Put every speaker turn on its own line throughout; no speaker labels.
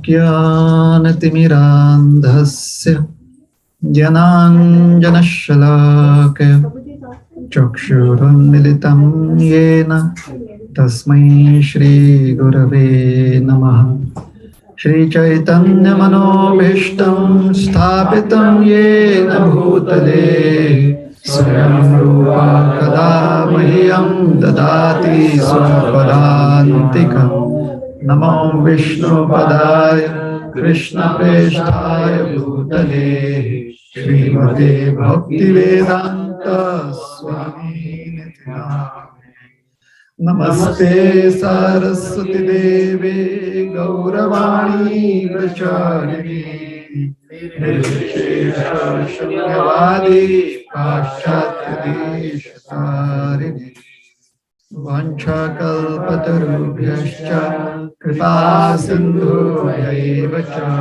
Ajnanatimirandhasya Jnananjanashalakaya Chakshurunmilitam Yena Tasmai Shri Gurave Namaha. Shri Chaitanya Manobhishtam Sthapitam Yena Bhutale Swayam Rupa Kada Mahyam Dadati Swapadantikam. Namo Vishnu Padaya Krishna Preshthaya Bhutale Srimate Bhaktivedanta Swami Niti Namane. Namaste Saraswati Devi Gauravani Pracharine Nirvishesha Shunyavadi Paschatya Deshatarine Vanchakalpatarubhyascha Kripa Sindhubhya cha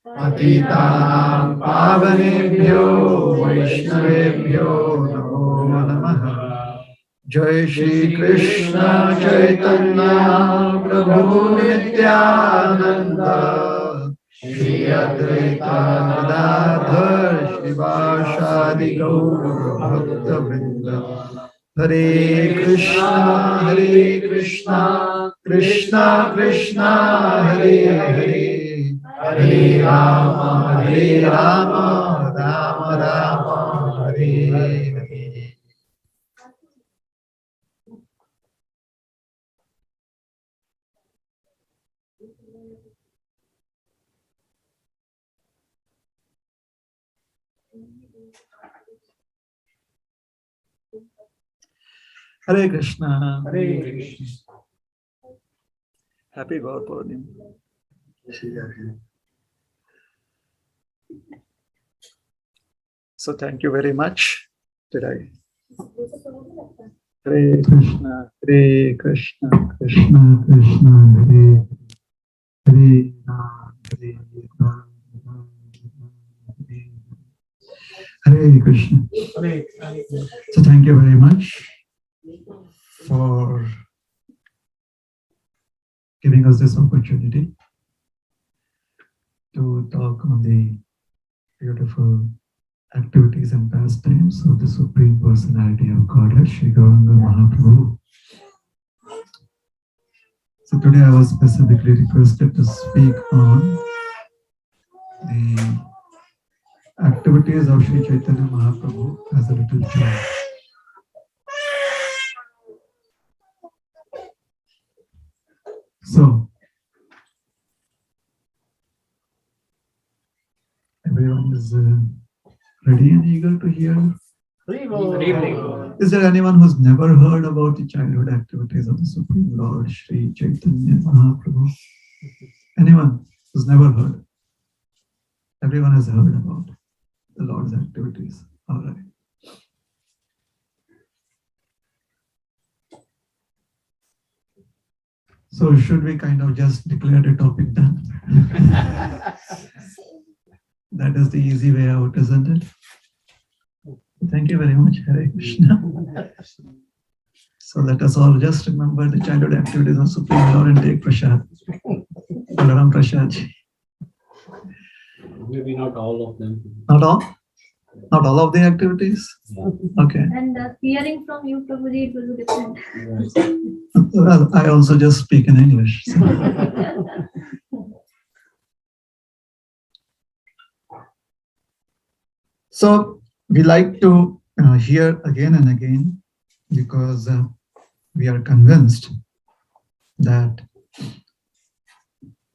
Patitanam Pavanebhyo Vaishnavebhyo Namo Namaha. Jai Shri Krishna Chaitanya Prabhu Nityananda Shri Advaita Gadadhar Shivashadi Gaur Bhakta Vrinda. Hare Krishna, Krishna Krishna, Hare Hare, Hare Rama, Rama Rama, Hare Hare. Hare Krishna.
Hare Krishna.
Happy Gaur Purnima. So thank you very much today. Hare Krishna, Hare Krishna, Krishna Krishna, Hare Hare Ram, Hare Ram, Hare Krishna. So thank you very much for giving us this opportunity to talk on the beautiful activities and pastimes of the Supreme Personality of Godhead, Sri Gauranga Mahaprabhu. So today I was specifically requested to speak on the activities of Sri Chaitanya Mahaprabhu as a little child. So, everyone is ready and eager to hear? Is there anyone who's never heard about the childhood activities of the Supreme Lord Sri Chaitanya Mahaprabhu? Anyone who's never heard? Everyone has heard about the Lord's activities. All right. So should we kind of just declare the topic done? That is the easy way out, isn't it? Thank you very much, Hare Krishna. So let us all just remember the childhood activities of Supreme Lord and take prasad. Balaram Prasad.
Maybe not all of them.
Not all? Not all of the activities? Okay.
And hearing from you, Prabhuji, it will be different.
Well, I also just speak in English. So we like to hear again and again because we are convinced that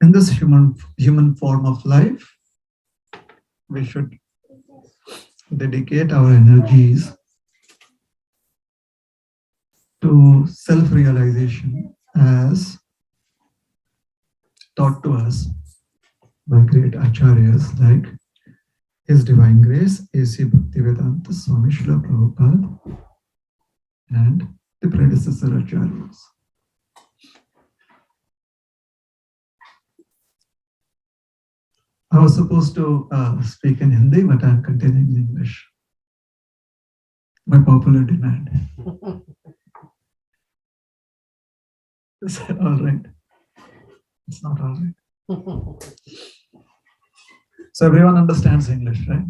in this human form of life, we should dedicate our energies to self-realization as taught to us by great acharyas like His Divine Grace, A.C. Bhaktivedanta Swami Srila Prabhupada and the predecessor acharyas. I was supposed to speak in Hindi, but I'm continuing in English by popular demand. Is that all right? It's not all right. So everyone understands English, right?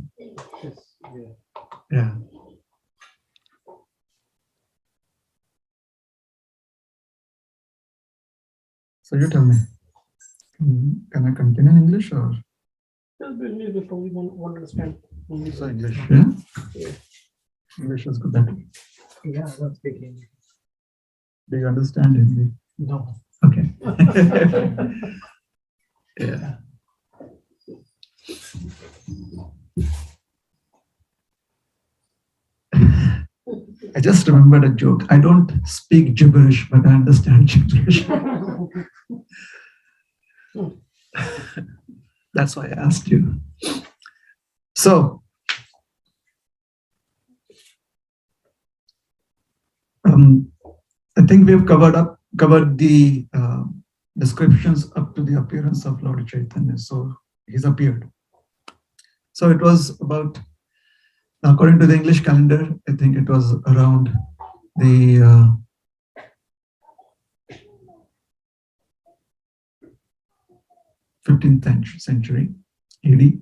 Yeah. So you tell me, can I continue in English or?
Maybe probably won't understand.
So English, yeah?
Yeah.
English is good. That
Yeah, I don't speak English.
do you understand Hindi?
No.
Okay. Yeah. I just remembered a joke. I don't speak gibberish, but I understand gibberish. That's why I asked you. So, I think we've covered the descriptions up to the appearance of Lord Chaitanya. So he's appeared. So it was about, according to the English calendar, I think it was around the 15th century AD,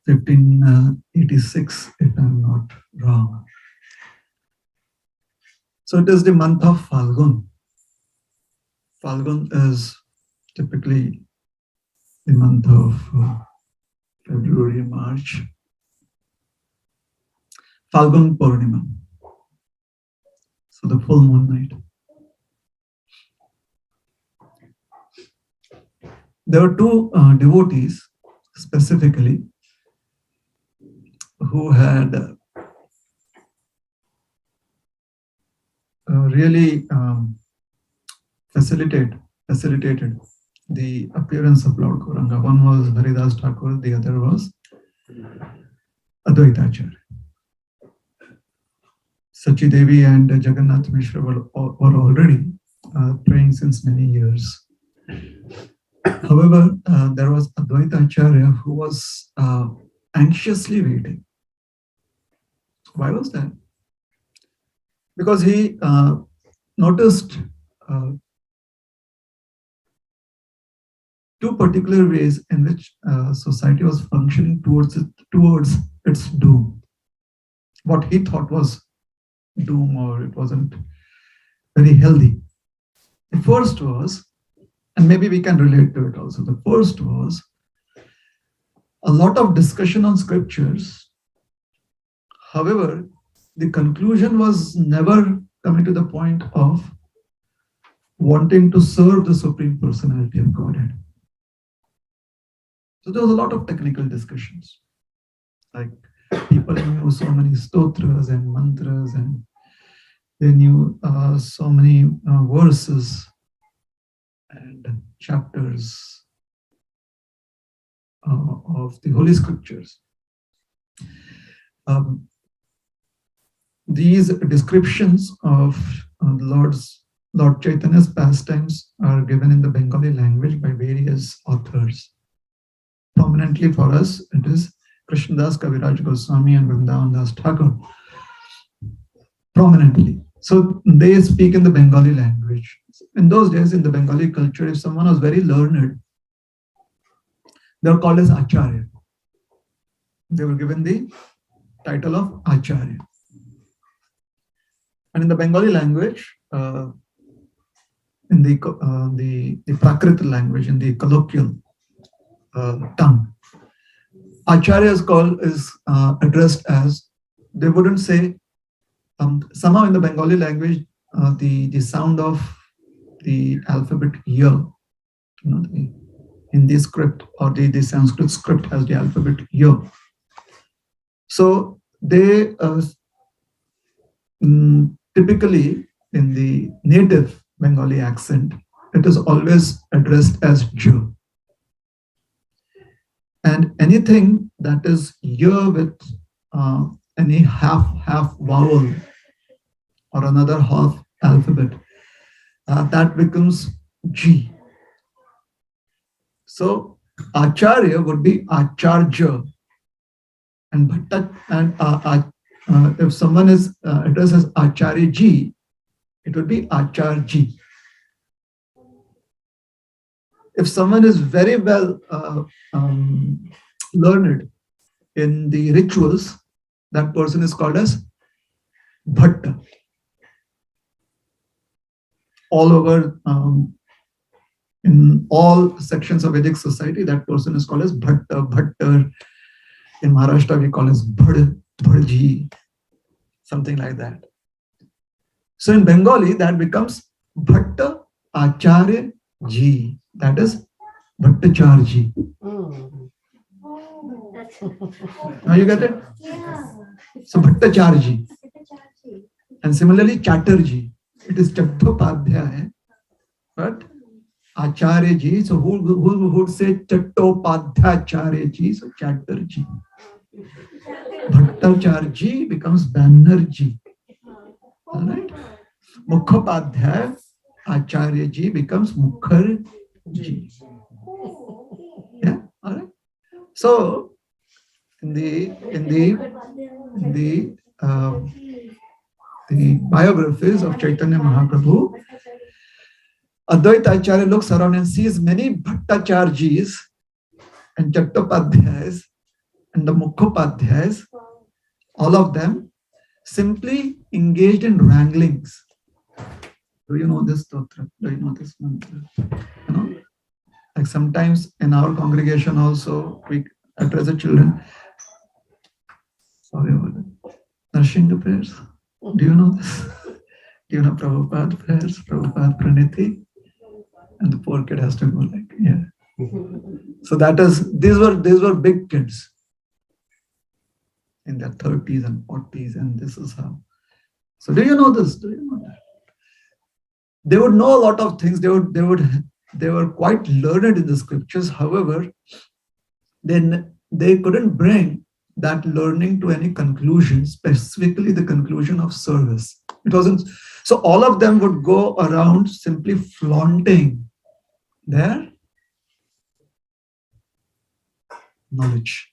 1586, if I'm not wrong. So it is the month of Falgun. Falgun is typically the month of February, March. Falgun Purnima. So the full moon night. There were two devotees specifically who had really facilitated the appearance of Lord Gauranga. One was Haridas Thakur, the other was Advaitacharya. Sachi Devi and Jagannath Mishra were already praying since many years. However, there was Advaitacharya who was anxiously waiting. Why was that? Because he noticed two particular ways in which society was functioning towards its doom. What he thought was doom, or it wasn't very healthy. The first was, and maybe we can relate to it also, the first was a lot of discussion on scriptures. However, the conclusion was never coming to the point of wanting to serve the Supreme Personality of Godhead. So there was a lot of technical discussions. Like people knew so many stotras and mantras, and they knew so many verses and chapters of the Holy Scriptures. These descriptions of Lord Chaitanya's pastimes are given in the Bengali language by various authors. Prominently for us, it is Krishnadas Kaviraj Goswami and Vrindavan Das Thakur. Prominently. So they speak in the Bengali language. In those days, in the Bengali culture, if someone was very learned, they were called as Acharya. They were given the title of Acharya. And in the Bengali language, in the Prakrit language, in the colloquial tongue, Acharya is addressed as, they wouldn't say, somehow in the Bengali language, the sound of the alphabet Y, the Hindi script or the Sanskrit script has the alphabet Y. So they typically in the native Bengali accent, it is always addressed as J. And anything that is Y with any half vowel or another half alphabet, that becomes G. So Acharya would be Acharya, and if someone is addressed as Acharya Ji, it would be Acharji. If someone is very well learned in the rituals, that person is called as Bhatta. All over, in all sections of Vedic society, that person is called as Bhatta, Bhattar. In Maharashtra, we call as Bhadji, something like that. So in Bengali, that becomes Bhatta Acharya Ji. That is Bhattacharji. Now you get it?
Yeah.
So Bhattacharji. And similarly, Chatterjee. It is Chattopadhyaya. But Acharya Ji. So who would say Chattopadhyacharya Ji? So Chatterjee. Bhattacharji becomes Banerjee. All right. Mukhopadhyaya Acharya Ji becomes Mukherjee. Yeah. All right. So in the biographies of Chaitanya Mahaprabhu, Advaita Acharya looks around and sees many Bhattacharjis and Chattopadhyayas and the Mukhopadhyayas, all of them simply engaged in wranglings. Do you know this stotra? Do you know this mantra? You know, like sometimes in our congregation also, we address the children. Sorry about that. Narshinga prayers. Do you know this? Do you know Prabhupada prayers, Prabhupada Praniti? And the poor kid has to go like, yeah. So that is, these were big kids in their 30s and 40s, and this is how. So do you know this? Do you know that? They would know a lot of things. They were quite learned in the scriptures. However, then they couldn't bring that learning to any conclusion, specifically the conclusion of service. It wasn't. So all of them would go around simply flaunting their knowledge.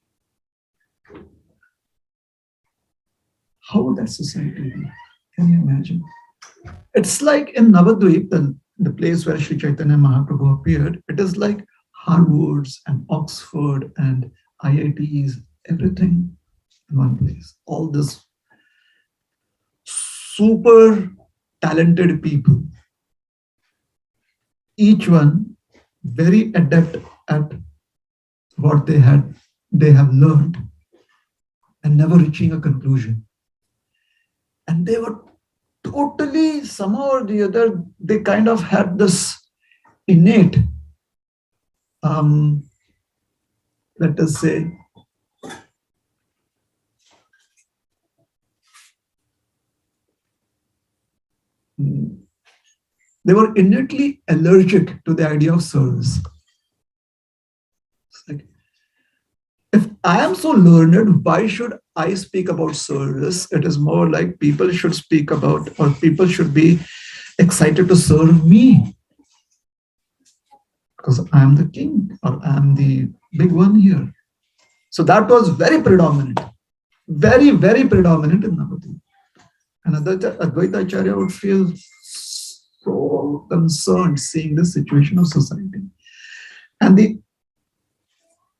How would that society be? Can you imagine? It's like in Navadvip, the place where Sri Chaitanya Mahaprabhu appeared, it is like Harvards and Oxford and IITs, everything in one place. All this super talented people, each one very adept at what they have learned and never reaching a conclusion. And they were totally, somehow or the other, they kind of had this innate, let us say, they were innately allergic to the idea of service. It's like, if I am so learned, why should I speak about service? It is more like people should speak about, or people should be excited to serve me. Because I am the king, or I am the big one here. So that was very predominant, very, very predominant in Navadvip. And Advaita Acharya would feel so concerned seeing this situation of society. And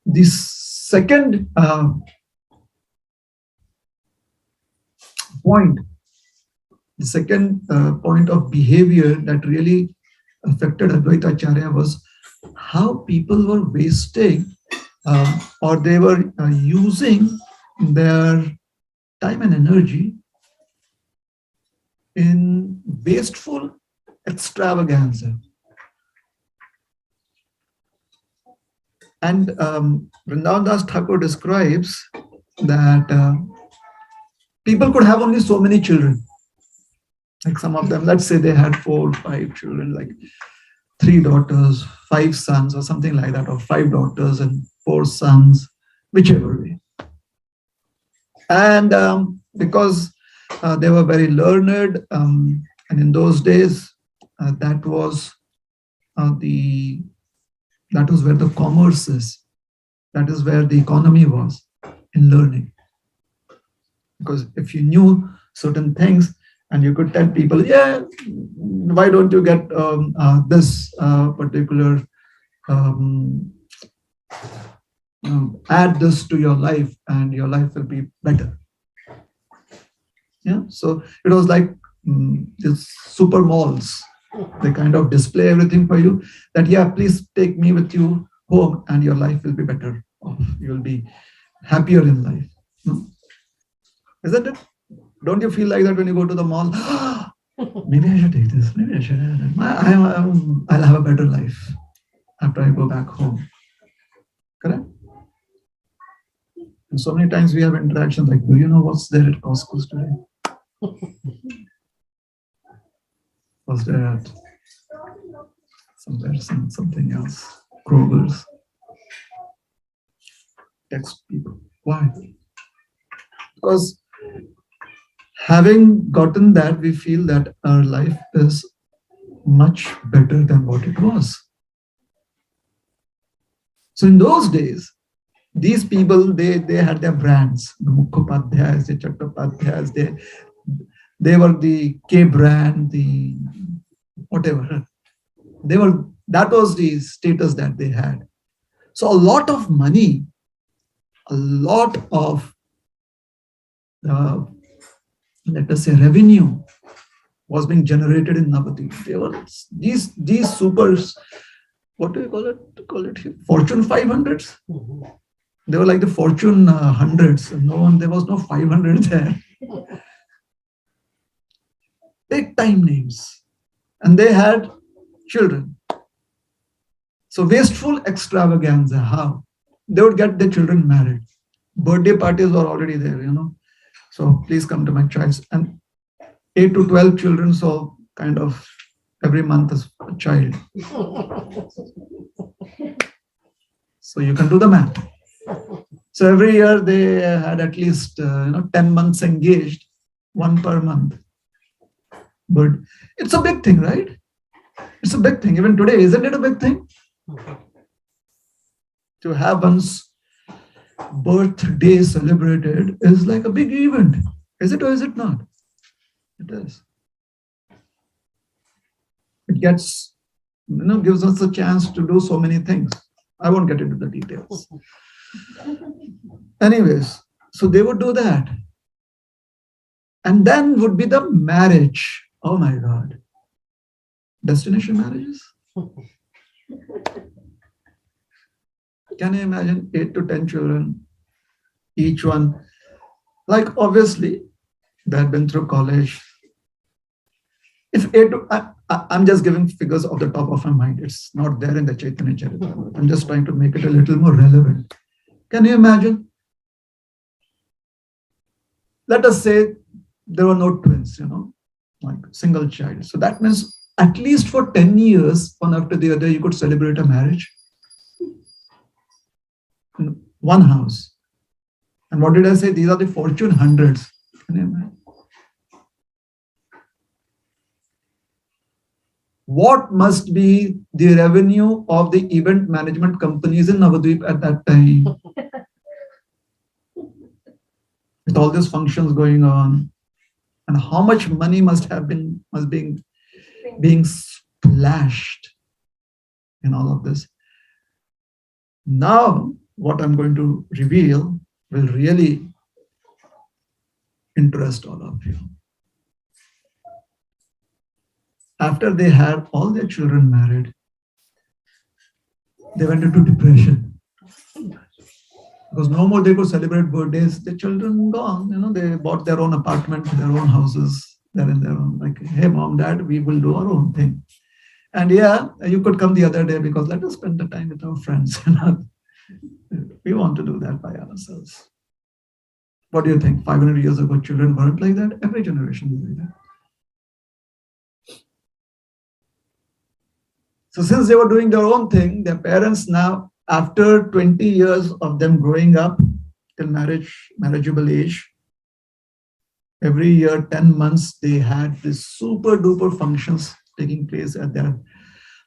the second point, the second point of behavior that really affected Advaita Acharya was how people were wasting or they were using their time and energy in wasteful extravaganza. And Vrindavan Das Thakur describes that people could have only so many children. Like some of them, let's say they had 4 or 5 children, like 3 daughters, 5 sons, or something like that, or 5 daughters and 4 sons, whichever way. And because they were very learned, and in those days, that was where the commerce is. That is where the economy was in learning. Because if you knew certain things and you could tell people, yeah, why don't you get this particular um, add this to your life and your life will be better. Yeah, so it was like these super malls. They kind of display everything for you that, yeah, please take me with you home and your life will be better. You'll be happier in life. No? Isn't it? Don't you feel like that when you go to the mall? Maybe I should take this. Maybe I should have that. I'll have a better life after I go back home. Correct? And so many times we have interactions like, do you know what's there at Costco's today? Was there at somewhere something else? Kroger's. Text people. Why? Because having gotten that, we feel that our life is much better than what it was. So in those days, these people, they had their brands, the Mukhopadhyayas, the Chattopadhyayas, they were the K brand, the whatever. That was the status that they had. So a lot of money, a lot of let us say revenue was being generated in Navadvip. They were these supers, what do you call it? Call it Fortune 500s. They were like the Fortune hundreds. There was no 500 there. Big time names, and they had children. So wasteful extravaganza. How they would get their children married? Birthday parties were already there, So please come to my child's, and 8 to 12 children. So kind of every month is a child. So you can do the math. So every year they had at least 10 months engaged, one per month. But it's a big thing, right? It's a big thing. Even today, isn't it a big thing? To have one's birthday celebrated is like a big event. Is it or is it not? It is. It gives us a chance to do so many things. I won't get into the details. Anyways, so they would do that. And then would be the marriage. Oh my God. Destination marriages? Can you imagine 8 to 10 children, each one? Like obviously, they had been through college. If I'm just giving figures off the top of my mind. It's not there in the Chaitanya Charitamrita. I'm just trying to make it a little more relevant. Can you imagine? Let us say there were no twins, like single child. So that means at least for 10 years, one after the other, you could celebrate a marriage in one house. And what did I say? These are the Fortune hundreds. Can you imagine? What must be the revenue of the event management companies in Navadvip at that time? With all these functions going on, and how much money must be being splashed in all of this. Now, what I'm going to reveal will really interest all of you. After they had all their children married, they went into depression. Because no more they could celebrate birthdays. The children gone, they bought their own apartment, their own houses. They're in their own, like, hey, mom, dad, we will do our own thing. And yeah, you could come the other day because let us spend the time with our friends. We want to do that by ourselves. What do you think? 500 years ago, children weren't like that. Every generation is like that. So since they were doing their own thing, their parents now, after 20 years of them growing up till marriageable age, every year, 10 months, they had these super duper functions taking place at their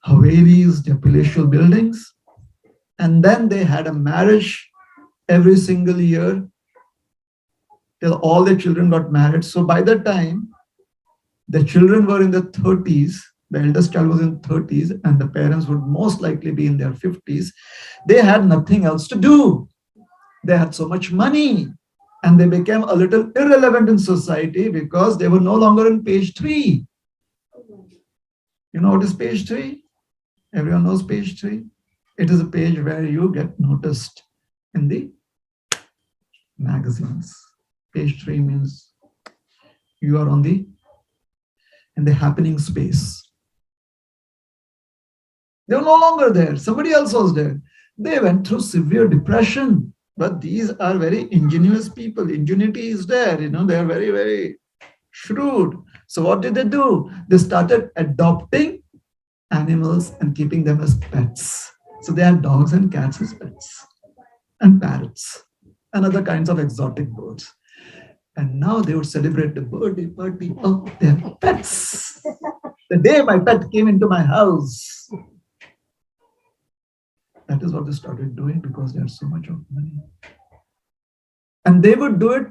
Havelis, their palatial buildings. And then they had a marriage every single year till all their children got married. So by the time the children were in their 30s, The eldest child was in 30s and the parents would most likely be in their 50s. They had nothing else to do. They had so much money and they became a little irrelevant in society because they were no longer in page 3. You know what is page 3? Everyone knows page 3. It is a page where you get noticed in the magazines. Page 3 means you are in the happening space. They were no longer there. Somebody else was there. They went through severe depression. But these are very ingenious people. Ingenuity is there. They are very, very shrewd. So what did they do? They started adopting animals and keeping them as pets. So they had dogs and cats as pets, and parrots, and other kinds of exotic birds. And now they would celebrate the birthday party of their pets. The day my pet came into my house. That is what they started doing because they had so much of money. And they would do it,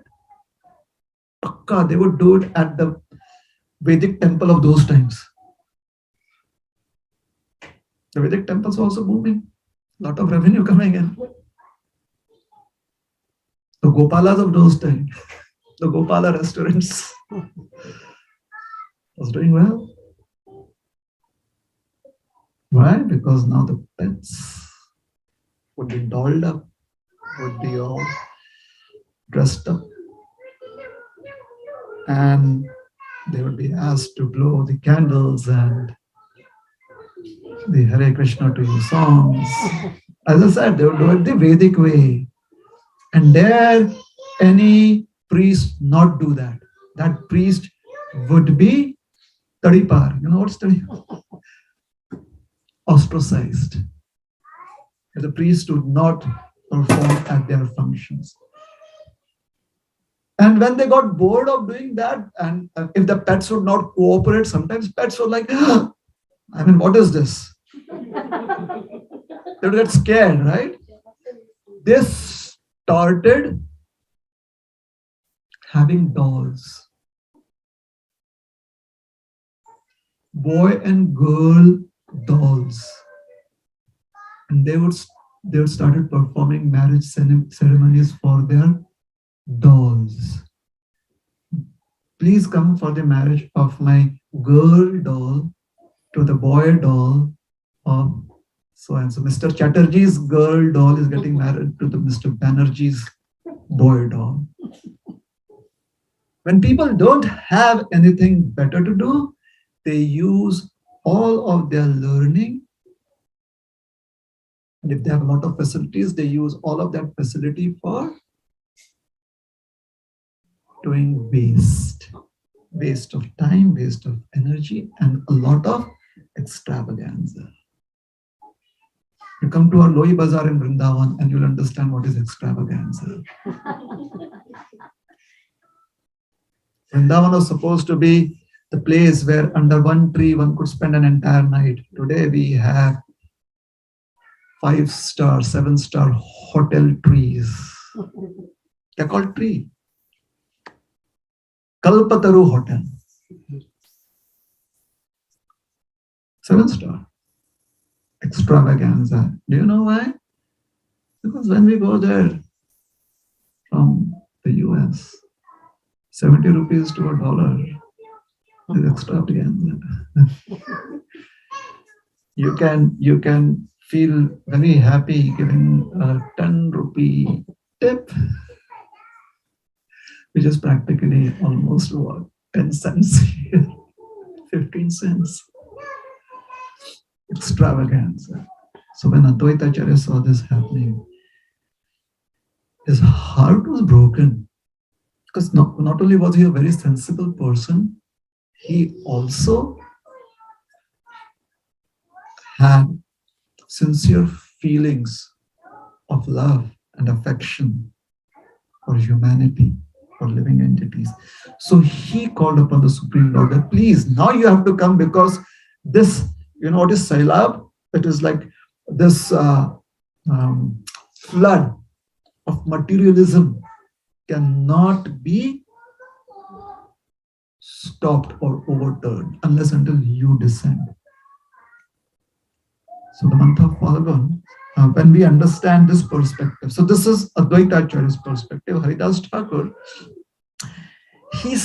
they would do it at the Vedic temple of those times. The Vedic temples were also booming. A lot of revenue coming in. The Gopalas of those times, the Gopala restaurants was doing well. Why? Because now the pets would be dolled up, would be all dressed up, and they would be asked to blow the candles and the Hare Krishna to you songs. As I said, they would do it the Vedic way. And dare any priest not do that. That priest would be Tadipar. You know what's Tadipar? Ostracized. The priest would not perform at their functions. And when they got bored of doing that, and if the pets would not cooperate, sometimes pets were like, what is this? They would get scared, right? They started having dolls. Boy and girl dolls. And they would started performing marriage ceremonies for their dolls. Please come for the marriage of my girl doll to the boy doll of so and so. Mr. Chatterjee's girl doll is getting married to the Mr. Banerjee's boy doll. When people don't have anything better to do, they use all of their learning. And if they have a lot of facilities, they use all of that facility for doing waste of time, waste of energy, and a lot of extravaganza. You come to our Loi Bazaar in Vrindavan and you'll understand what is extravaganza. Vrindavan was supposed to be the place where under one tree one could spend an entire night. Today we have 5-star, 7-star hotel trees. They're called tree. Kalpataru Hotel. 7-star. Extravaganza. Do you know why? Because when we go there from the US, 70 rupees to $1 is extravaganza. You can feel very happy giving a 10 rupee tip, which is practically almost what, 10 cents here, 15 cents. Extravaganza. So when Advaita Acharya saw this happening, his heart was broken. Because not only was he a very sensible person, he also had sincere feelings of love and affection for humanity, for living entities. So he called upon the Supreme Lord that please, now you have to come because this, you know what is Sailab? It is like this flood of materialism cannot be stopped or overturned unless until you descend. So the month of Phalgun, when we understand this perspective, so this is Advaita Acharya's perspective. Haridas Thakur, he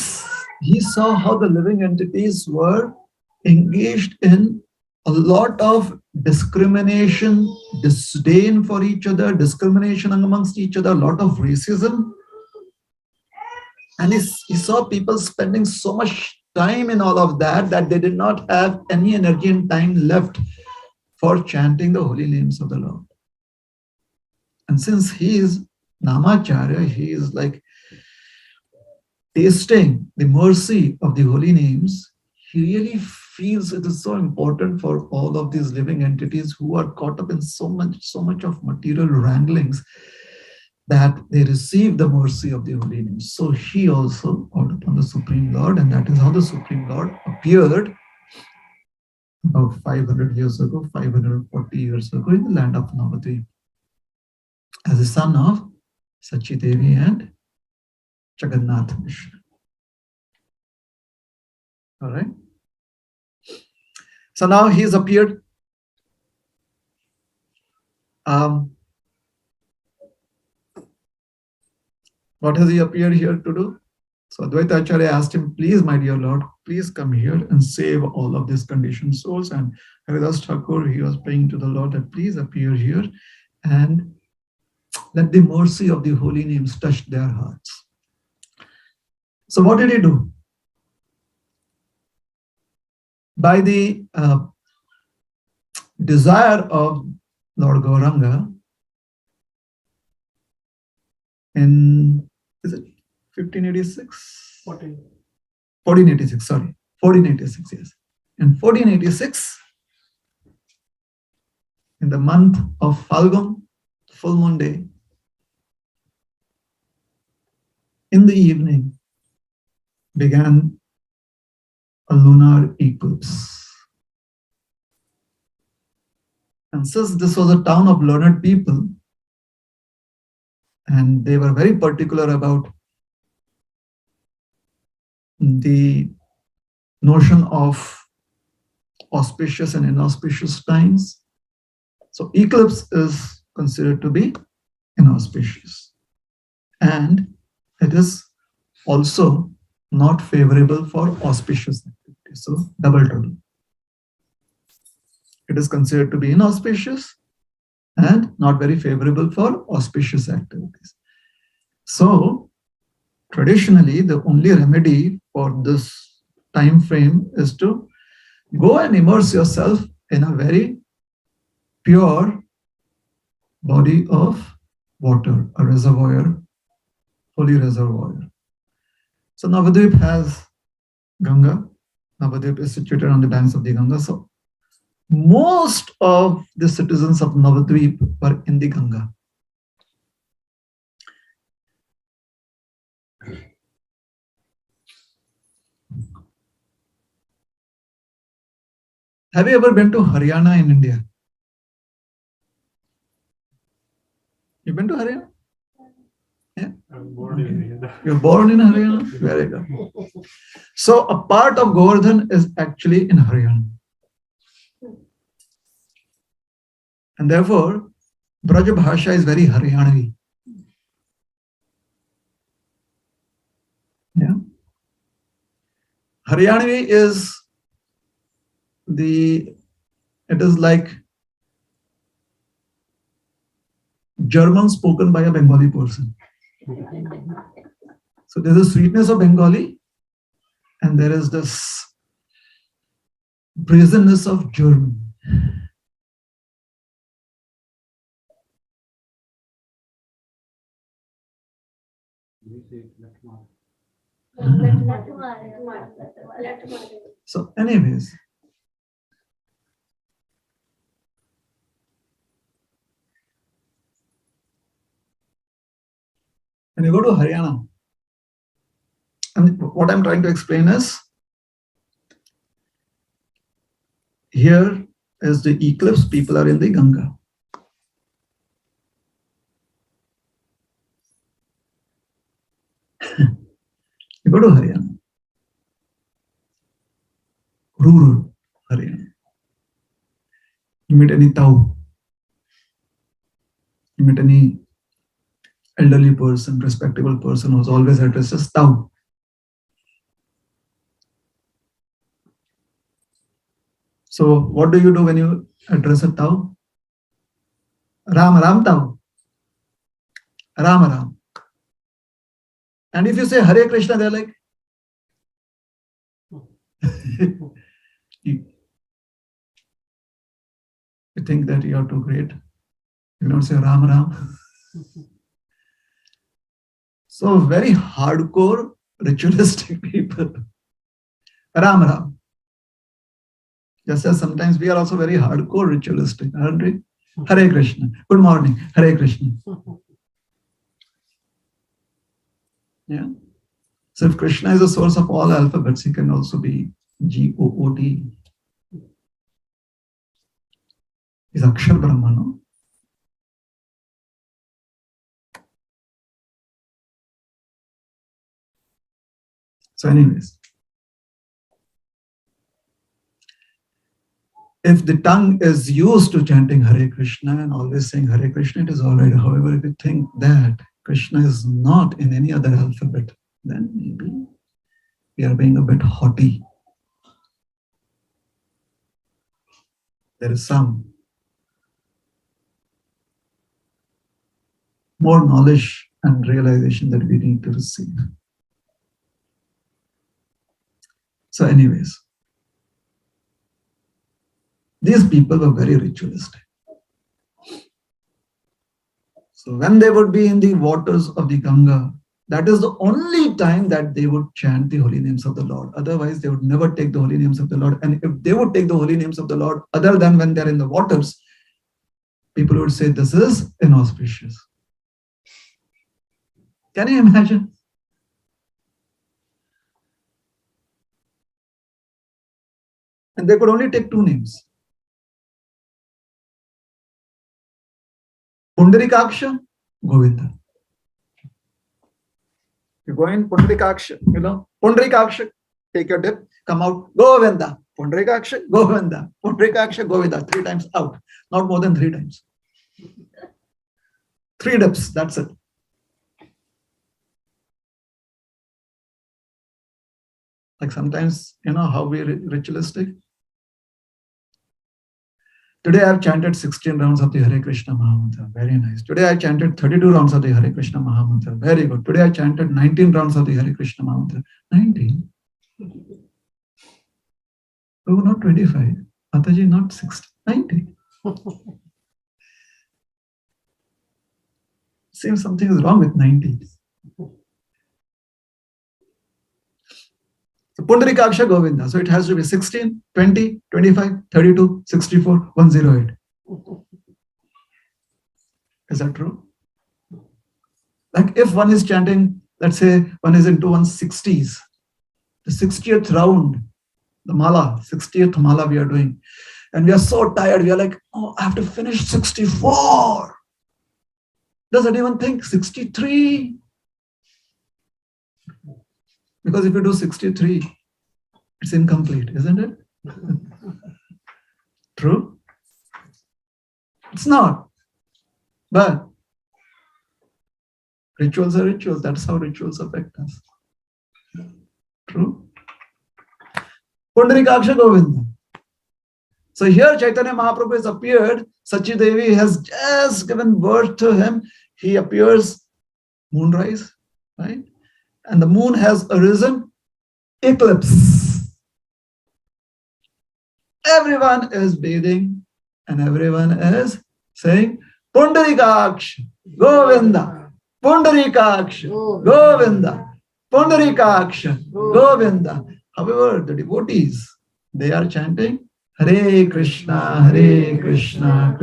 saw how the living entities were engaged in a lot of discrimination, disdain for each other, discrimination amongst each other, a lot of racism. And he saw people spending so much time in all of that that they did not have any energy and time left for chanting the holy names of the Lord. And since he is Namacharya, he is like tasting the mercy of the holy names. He really feels it is so important for all of these living entities who are caught up in so much of material wranglings that they receive the mercy of the holy names. So he also called upon the Supreme Lord, and that is how the Supreme Lord appeared about 500 years ago, 540 years ago in the land of Navadvip as a son of Sachi Devi and Jagannath Mishra. All right. So now he's appeared. What has he appeared here to do? So Advaita Acharya asked him, please, my dear Lord, please come here and save all of these conditioned souls. And Haridas Thakur, he was praying to the Lord that please appear here and let the mercy of the holy names touch their hearts. So what did he do? By the desire of Lord Gauranga in, is it 1586? 1486, sorry. 1486, yes. In 1486, in the month of Phalgun, full moon day, in the evening, began a lunar eclipse. And since this was a town of learned people, and they were very particular about the notion of auspicious and inauspicious times. So eclipse is considered to be inauspicious. And it is also not favorable for auspicious activities. So double trouble. It is considered to be inauspicious and not very favorable for auspicious activities. So traditionally, the only remedy for this time frame is to go and immerse yourself in a very pure body of water, a reservoir, holy reservoir. So Navadvip has Ganga. Navadvip is situated on the banks of the Ganga. So most of the citizens of Navadvip were in the Ganga. Have you ever been to Haryana in India? You've been to Haryana? Yeah?
I'm born in India.
You're born in Haryana? Very good. So a part of Govardhan is actually in Haryana. And therefore, Braj Bhasha is very Haryanavi. Yeah. Haryanavi is it is like German spoken by a Bengali person. So there's a sweetness of Bengali and there is this brazenness of German. So anyways, when you go to Haryana, and what I'm trying to explain is, here is the eclipse, people are in the Ganga. You go to Haryana. rural Haryana. You meet any Tau, you meet any elderly person, respectable person who's always addressed as Tau. So what do you do when you address a Tau? Ram Ram Tau. Ram Ram. And if you say Hare Krishna, they're like, you think that you are too great. You don't say Ram Ram. So very hardcore ritualistic people. Ram Ram. Just as sometimes we are also very hardcore ritualistic, aren't we? Hare Krishna. Good morning. Hare Krishna. Yeah. So if Krishna is the source of all alphabets, he can also be G-O-O-D. He's Akshar Brahma, no? So anyways, if the tongue is used to chanting Hare Krishna and always saying Hare Krishna, it is all right. However, if you think that Krishna is not in any other alphabet, then maybe we are being a bit haughty. There is some more knowledge and realization that we need to receive. So anyways, these people were very ritualistic. So when they would be in the waters of the Ganga, that is the only time that they would chant the holy names of the Lord. Otherwise, they would never take the holy names of the Lord. And if they would take the holy names of the Lord, other than when they're in the waters, people would say, this is inauspicious. Can you imagine? And they could only take two names. Pundarikaksha, Govinda. You go in Pundarikaksha, Pundarikaksha, take your dip, come out, Govinda, Pundarikaksha, Govinda, Pundarikaksha, Govinda, 3 times out, not more than 3 times. 3 dips, that's it. Like sometimes, how we ritualistic. Today I have chanted 16 rounds of the Hare Krishna Mahamantra. Very nice. Today I chanted 32 rounds of the Hare Krishna Mahamantra. Very good. Today I chanted 19 rounds of the Hare Krishna Mahamantra. 19? Oh, not 25. Mataji, not 60. 90. Seems something is wrong with 90. So Pundarikaksha Govinda. So it has to be 16, 20, 25, 32, 64, 108. Is that true? Like if one is chanting, let's say one is into 160s, the 60th round, the mala, 60th mala we are doing. And we are so tired, we are like, oh, I have to finish 64. Does anyone think 63? Because if you do 63, it's incomplete, isn't it? True? It's not. But rituals are rituals. That's how rituals affect us. True? Pundarikaksha Govinda. So here Chaitanya Mahaprabhu has appeared. Sachi Devi has just given birth to him. He appears moonrise, right? And the moon has arisen, eclipse. Everyone is bathing and everyone is saying, Pundarikaksha, Govinda, Pundarikaksha, Govinda, Pundarikaksha, Govinda. However, the devotees, they are chanting, Hare Krishna, Krishna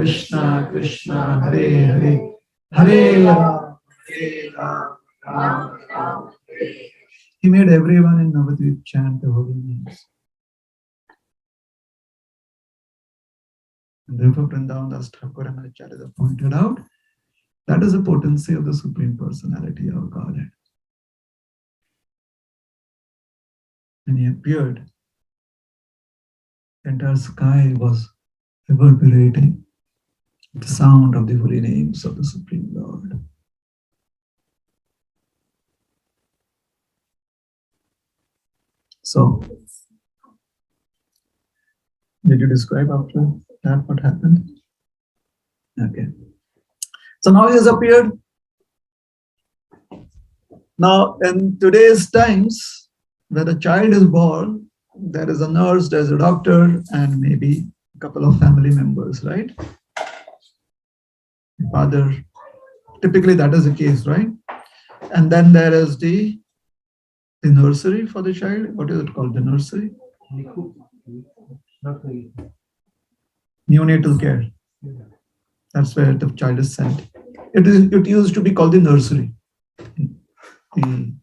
Krishna, Hare Hare, Hare Ram, Hare Ram, Ram Ram. He made everyone in Navadvip chant the holy names. And therefore, Vrindavan Das Thakur and Acharya pointed out that is the potency of the Supreme Personality of Godhead. And he appeared The entire sky was reverberating with the sound of the holy names of the Supreme Lord. So, did you describe after that what happened? Okay. So now he has appeared. Now, in today's times, when a child is born, there is a nurse, there's a doctor, and maybe a couple of family members, right? Father, typically that is the case, right? And then there is the nursery for the child. What is it called? The nursery? Neonatal care. That's where the child is sent. It used to be called the nursery in the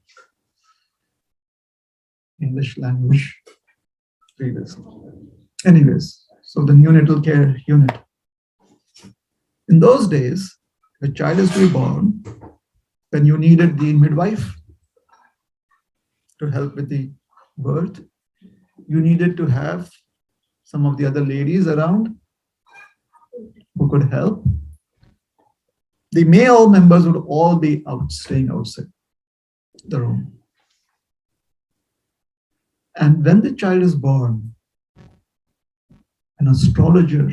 English language previously. Anyways, so the neonatal care unit. In those days, the child is to be born, then you needed the midwife to help with the birth. You needed to have some of the other ladies around who could help. The male members would all be out, staying outside the room. And when the child is born, an astrologer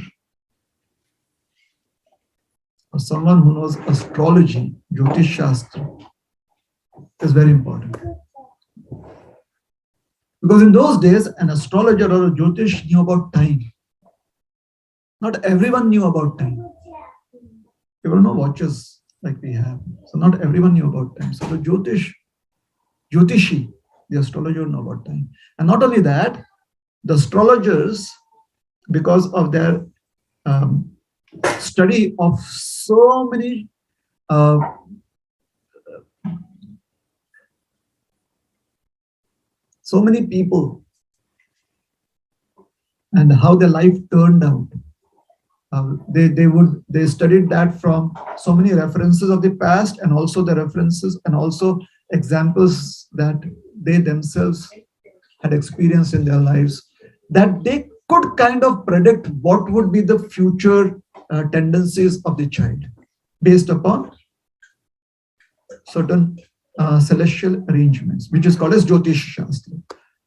or someone who knows astrology, Jyotish Shastra, is very important. Because in those days, an astrologer or a Jyotish knew about time. Not everyone knew about time. There were no watches like we have. So not everyone knew about time. So the Jyotishi, the astrologer knew about time. And not only that, the astrologers, because of their study of so many people and how their life turned out. They studied that from so many references of the past, and also the references and also examples that they themselves had experienced in their lives, that they could kind of predict what would be the future tendencies of the child based upon certain celestial arrangements, which is called as Jyotish Shastra.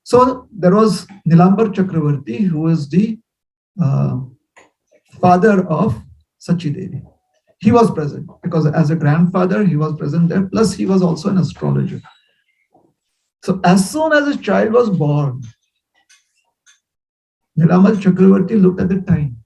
So there was Nilambar Chakravarti, who is the father of Sachi Devi. He was present because as a grandfather, he was present there. Plus, he was also an astrologer. So as soon as a child was born, Nilambar Chakravarti looked at the time.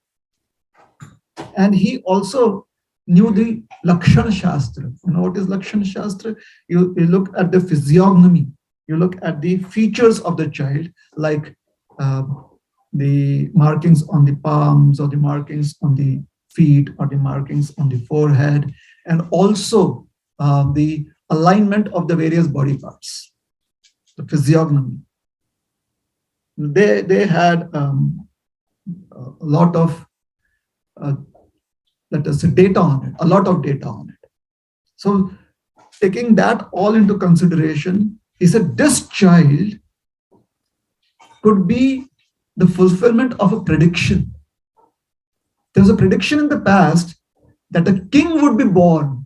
And he also knew the Lakshana Shastra. You know what is Lakshana Shastra? You look at the physiognomy. You look at the features of the child, like the markings on the palms, or the markings on the feet, or the markings on the forehead, and also the alignment of the various body parts, the physiognomy. They had a lot of, let us say, data on it, a lot of data on it. So taking that all into consideration, he said this child could be the fulfillment of a prediction. There was a prediction in the past that a king would be born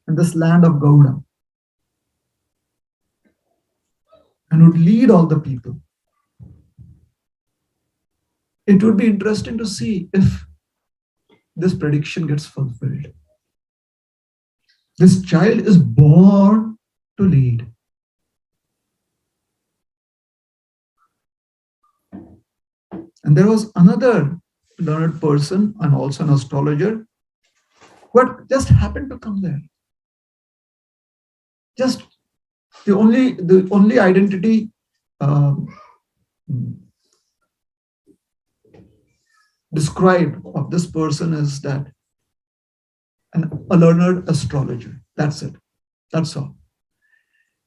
in this land of Gauda and would lead all the people. It would be interesting to see if this prediction gets fulfilled. This child is born to lead. And there was another learned person and also an astrologer who had just happened to come there. Just the only identity described of this person is that a learned astrologer. That's it. That's all.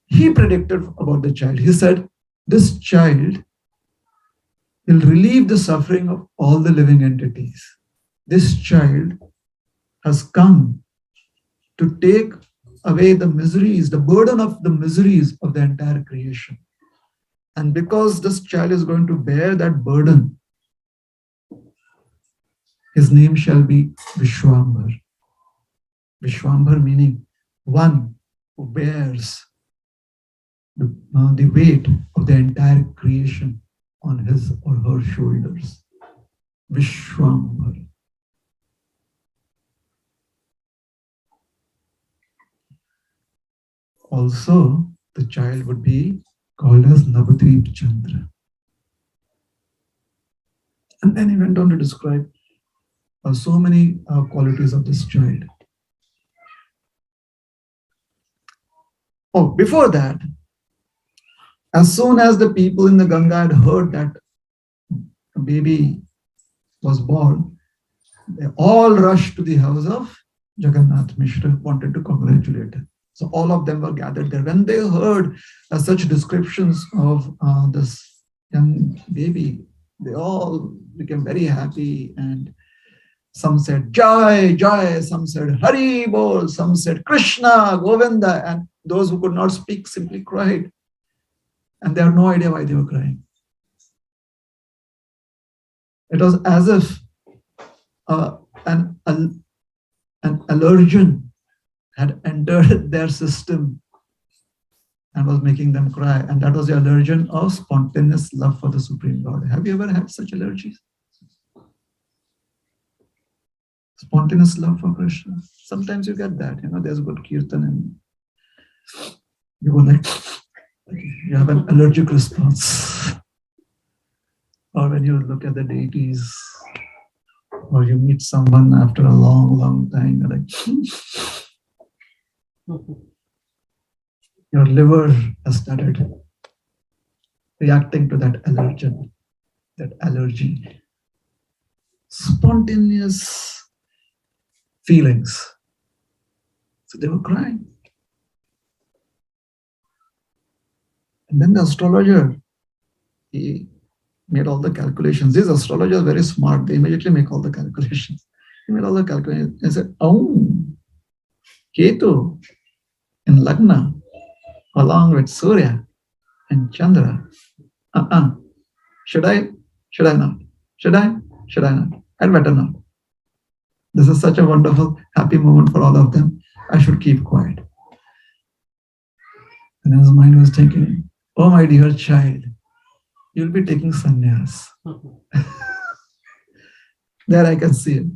He predicted about the child. He said, this child will relieve the suffering of all the living entities. This child has come to take away the miseries, the burden of the miseries of the entire creation. And because this child is going to bear that burden, his name shall be Vishwambar. Vishwambar meaning one who bears the weight of the entire creation on his or her shoulders. Vishwambar. Also, the child would be called as Navadvip Chandra. And then he went on to describe so many qualities of this child. Oh, before that, as soon as the people in the Ganga had heard that a baby was born, they all rushed to the house of Jagannath Mishra, wanted to congratulate him. So all of them were gathered there. When they heard such descriptions of this young baby, they all became very happy, and some said Jai, Jai, some said Hari Bol, some said Krishna, Govinda, and those who could not speak simply cried. And they had no idea why they were crying. It was as if an allergen had entered their system and was making them cry. And that was the allergen of spontaneous love for the Supreme Lord. Have you ever had such allergies? Spontaneous love for Krishna. Sometimes you get that, there's good kirtan and you go like, you have an allergic response. Or when you look at the deities, or you meet someone after a long, long time, you're like, your liver has started reacting to that allergen, that allergy. Spontaneous feelings. So they were crying. And then the astrologer, he made all the calculations. These astrologers are very smart. They immediately make all the calculations. He made all the calculations. He said, oh, Ketu in Lagna, along with Surya and Chandra. Should I? Should I not? Should I? Should I not? I'd better not. This is such a wonderful, happy moment for all of them. I should keep quiet. And his mind was thinking, oh, my dear child, you'll be taking sannyas. There I can see it.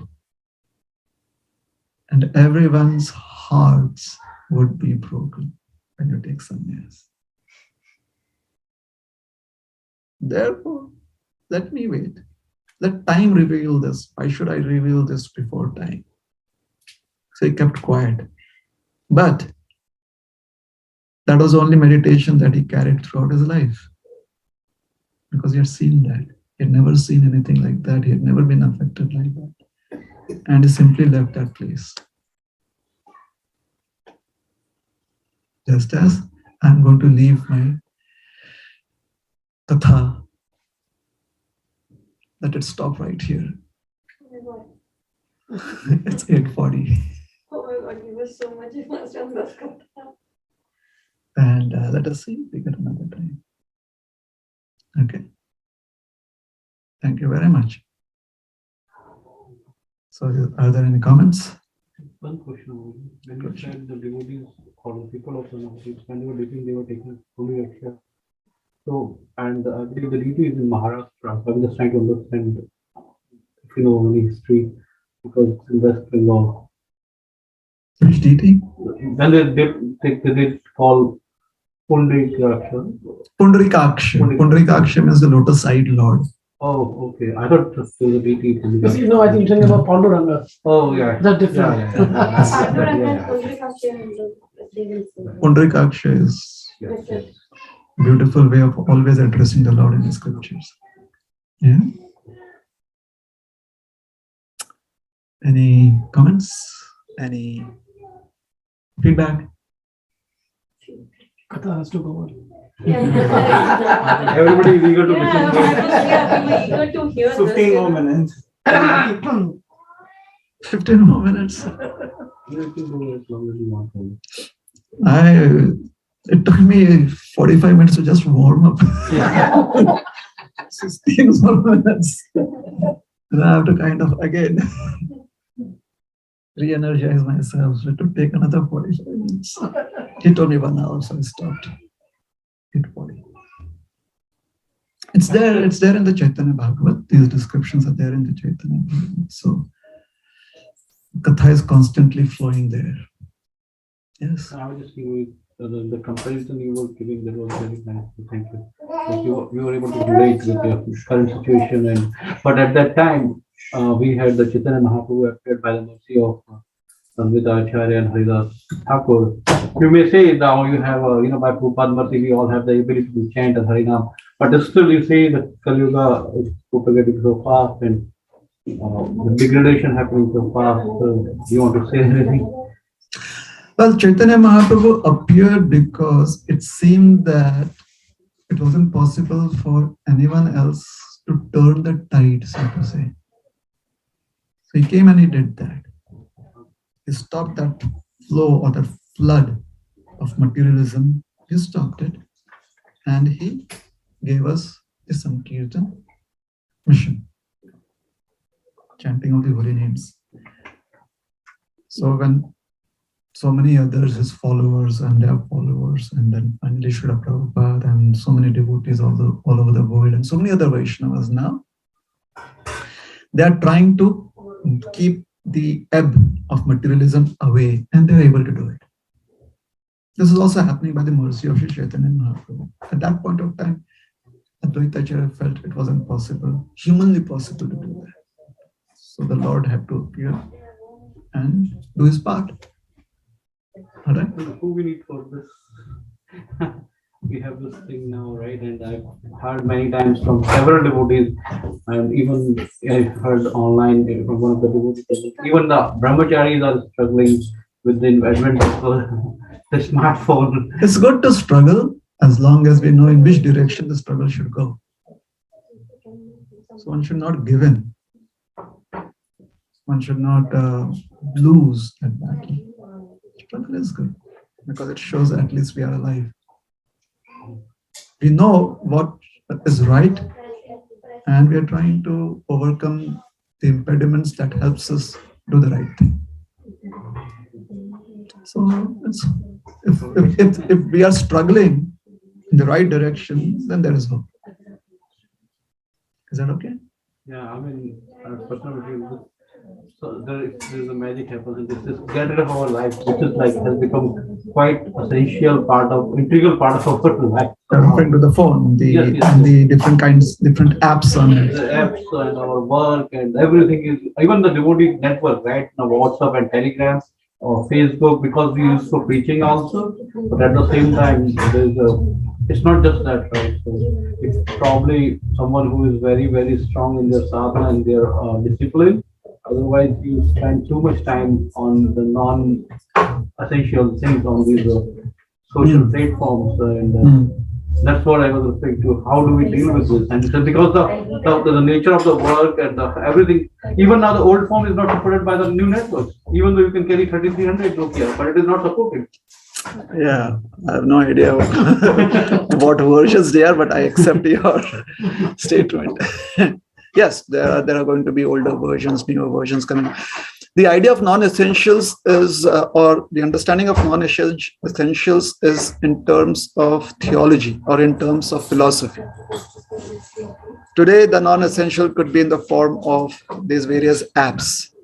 And everyone's hearts would be broken when you take sannyas. Therefore, let me wait. Let time reveal this. Why should I reveal this before time? So he kept quiet. But that was the only meditation that he carried throughout his life. Because he had seen that. He had never seen anything like that. He had never been affected like that. And he simply left that place. Just as I'm going to leave my Tatha. Let it stop right here.
Oh my God.
It's 8:40.
Oh my God, you were so much faster on this.
And let us see if we get another time. Okay. Thank you very much. So, are there any comments?
One question. When you said the devotees or the people of the Navadvips, when they were living, they were taking Bhaktivriksha. So, and I believe the deity is in Maharashtra. So I'm just trying to understand if you know any history, because it's in West Bengal.
Which deity?
Then they call Pundarikaksha.
Pundarikaksha is the lotus-eyed Lord.
Oh, okay. I thought this was a deity.
Because I think you're talking about Panduranga.
Oh, yeah.
That's different.
Pundarikaksha is a beautiful way of always addressing the Lord in the scriptures. Yeah. Any comments? Any feedback?
Katha has to go on.
Everybody is eager to listen.
Eager to hear
15 more minutes.
15 more minutes.
You can go as long as you want.
It took me 45 minutes to just warm up. 16 more minutes. Then I have to kind of again re-energize myself. So it would take another 45 minutes. He told me 1 hour, so I stopped. 8:40. It's there in the Chaitanya Bhagavat. These descriptions are there in the Chaitanya Bhagavat. So Katha is constantly flowing there. Yes.
I was just thinking the comparison you were giving, that was very nice. Thank you. Like you were able to relate with your current situation, but at that time we had the Chaitanya Mahaprabhu appeared by the mercy of Samvita Acharya and Haridas Thakur. You may say now you have by Prabhupada mercy we all have the ability to chant as Harinam, but still you say that Kali Yuga is propagating so fast and the degradation happening so fast. So do you want to say anything?
Well, Chaitanya Mahaprabhu appeared because it seemed that it wasn't possible for anyone else to turn the tide, so to say. So he came and he did that. He stopped that flow or that flood of materialism. He stopped it and he gave us the Sankirtan mission, chanting of the holy names. So when so many others, his followers and their followers, and then finally Srila Prabhupada and so many devotees all over the world and so many other Vaishnavas now, they are trying to keep the ebb of materialism away, and they're able to do it. This is also happening by the mercy of Sri Chaitanya Mahaprabhu. At that point of time, Advaita Acharya felt it wasn't possible, humanly possible to do that. So the Lord had to appear and do his part. All right.
Who we need for this? We have this thing now, right? And I've heard many times from several devotees, and even I heard online from one of the devotees, even the brahmacharis are struggling with the advent of the smartphone.
It's good to struggle as long as we know in which direction the struggle should go. So one should not give in. One should not lose that battle. Struggle is good because it shows at least we are alive. We know what is right and we are trying to overcome the impediments that helps us do the right thing. So if we are struggling in the right direction, then there is hope. Is that okay?
Yeah, I mean, personally, so there is a magic happens, and this is get rid of our life, which is like has become quite essential part of, integral part of our life.
Referring to the phone, and the different apps on it.
The apps and our work and everything is, even the devotee network, right? Now WhatsApp and Telegram or Facebook, because we use for preaching also, but at the same time, it's not just that, right? So it's probably someone who is very, very strong in their sadhana and their discipline. Otherwise, you spend too much time on the non-essential things on these social platforms, and that's what I was referring to. How do we deal with this? And it's because the nature of the work and everything, even now the old form is not supported by the new networks. Even though you can carry 3300 Nokia, but it is not supported.
Yeah, I have no idea what versions they are, but I accept your statement. Yes, there are going to be older versions, newer versions coming. The idea of non-essentials is, or the understanding of non-essentials is in terms of theology or in terms of philosophy. Today, the non-essential could be in the form of these various apps.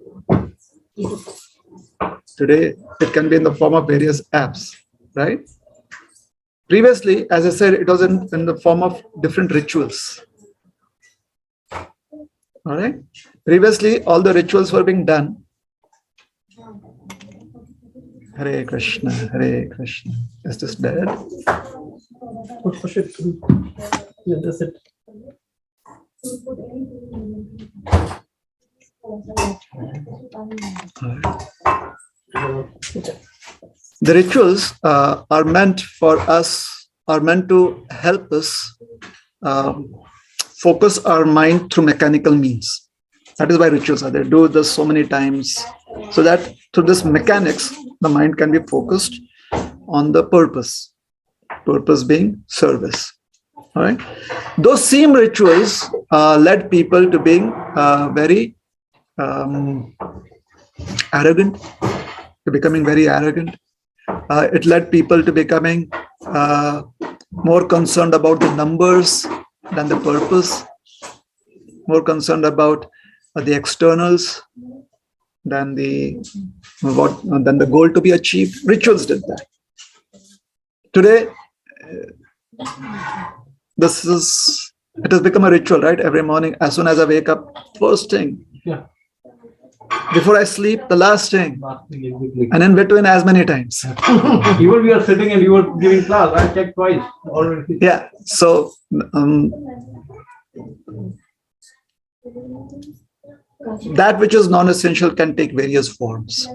Today, it can be in the form of various apps, right? Previously, as I said, it was in the form of different rituals. All right. Previously, all the rituals were being done. Hare Krishna, Hare Krishna. Is this dead?
Push it through. Yeah, that's it.
The rituals are meant to help us focus our mind through mechanical means. That is why rituals are there. Do this so many times so that through this mechanics, the mind can be focused on the purpose. purpose being service. All right. Those same rituals led people to being very arrogant, to becoming very arrogant. It led people to becoming more concerned about the numbers than the purpose, more concerned about the externals than the goal to be achieved. Rituals did that. Today, it has become a ritual, right? Every morning, as soon as I wake up, first thing.
Yeah.
Before I sleep, the last thing.
Exactly.
And in between, as many times.
Even we are sitting and you are giving class, I checked twice already.
Yeah. So that which is non-essential can take various forms.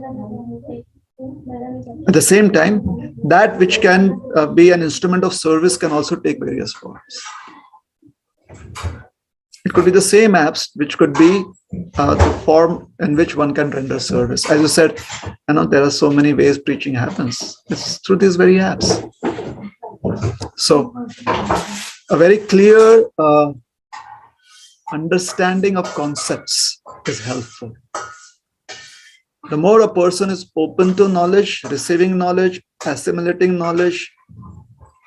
At the same time, that which can be an instrument of service can also take various forms. It could be the same apps, which could be the form in which one can render service. As you said, there are so many ways preaching happens. It's through these very apps. So, a very clear understanding of concepts is helpful. The more a person is open to knowledge, receiving knowledge, assimilating knowledge,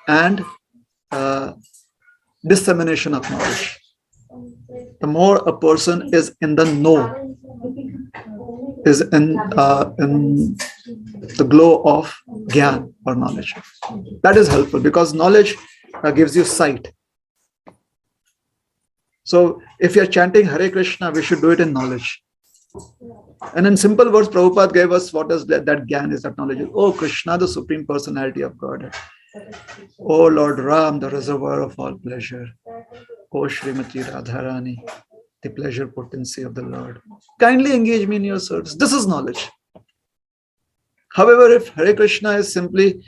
and dissemination of knowledge, the more a person is in the know, is in the glow of Gyan or knowledge. That is helpful because knowledge gives you sight. So if you're chanting Hare Krishna, we should do it in knowledge. And in simple words, Prabhupada gave us what is that Gyan is, that knowledge. Oh Krishna, the Supreme Personality of God. Oh Lord Ram, the reservoir of all pleasure. Oh Srimati Radharani, the pleasure potency of the Lord. Kindly engage me in your service. This is knowledge. However, if Hare Krishna is simply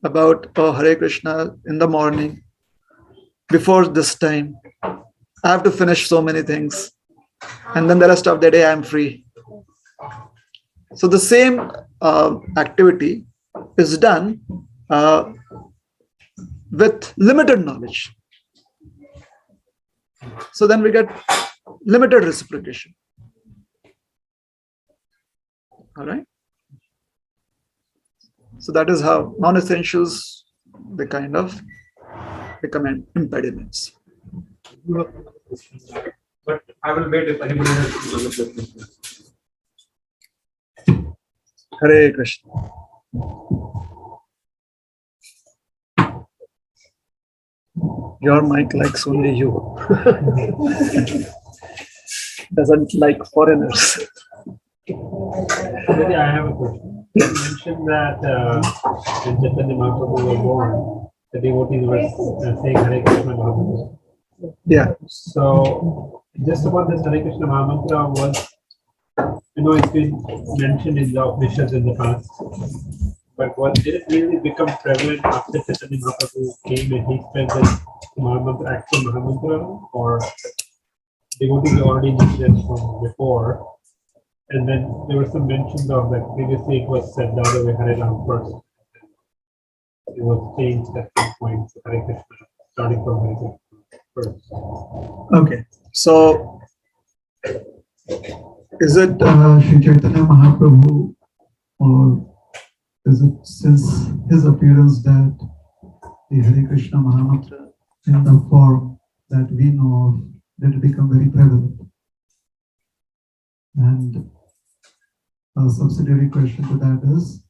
about, oh Hare Krishna in the morning, before this time, I have to finish so many things. And then the rest of the day I am free. So the same activity is done with limited knowledge. So then we get limited reciprocation. All right. So that is how non-essentials, they kind of become impediments.
But I will wait if anybody has other questions.
Hare Krishna. Your mic likes only you. Doesn't like foreigners.
Maybe I have a question. You mentioned that when Chaitanya Mahaprabhu was born, the devotees were saying Hare Krishna Mahamantra.
Yeah.
So, just about this Hare Krishna Mahamantra was, it's been mentioned in the Upanishads in the past, but did it really become prevalent after Chaitanya Mahaprabhu came and he spread this Mahamantra, actual Mahamantra, or devotees already knew this from before? And then there were some mentions of that previously it was said the other way, Hare Ram first. It was changed at some point, so Hare Krishna, starting from Hare Krishna first.
Okay. So, is it Sri Chaitanya Mahaprabhu, or is it since his appearance that the Hare Krishna Mahamantra in the form that we know of did become very prevalent? And a subsidiary question to that is,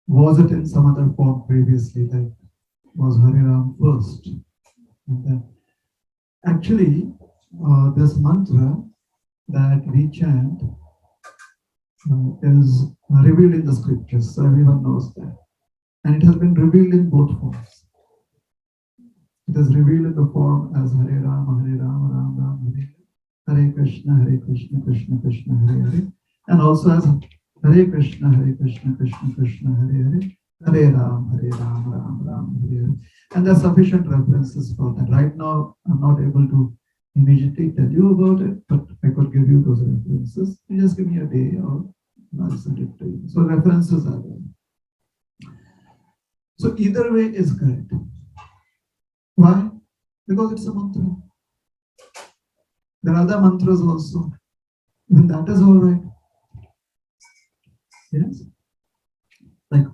was it in some other form previously, like was Hare Ram first? And then, actually, this mantra that we chant is revealed in the scriptures, so everyone knows that. And it has been revealed in both forms. It is revealed in the form as Hare Rama, Ram Ram, Hare Krishna, Krishna Krishna, Hare Hare. And also as Hare Krishna, Krishna Krishna, Hare Hare. Hare Ram, Ram Ram, Hare Hare. And there are sufficient references for that. Right now, I'm not able to immediately tell you about it, but I could give you those references. You just give me a day or I'll send it to you. So references are there. So either way is correct. Why? Because it's a mantra. There are other mantras also. Even that is all right. Yes? Like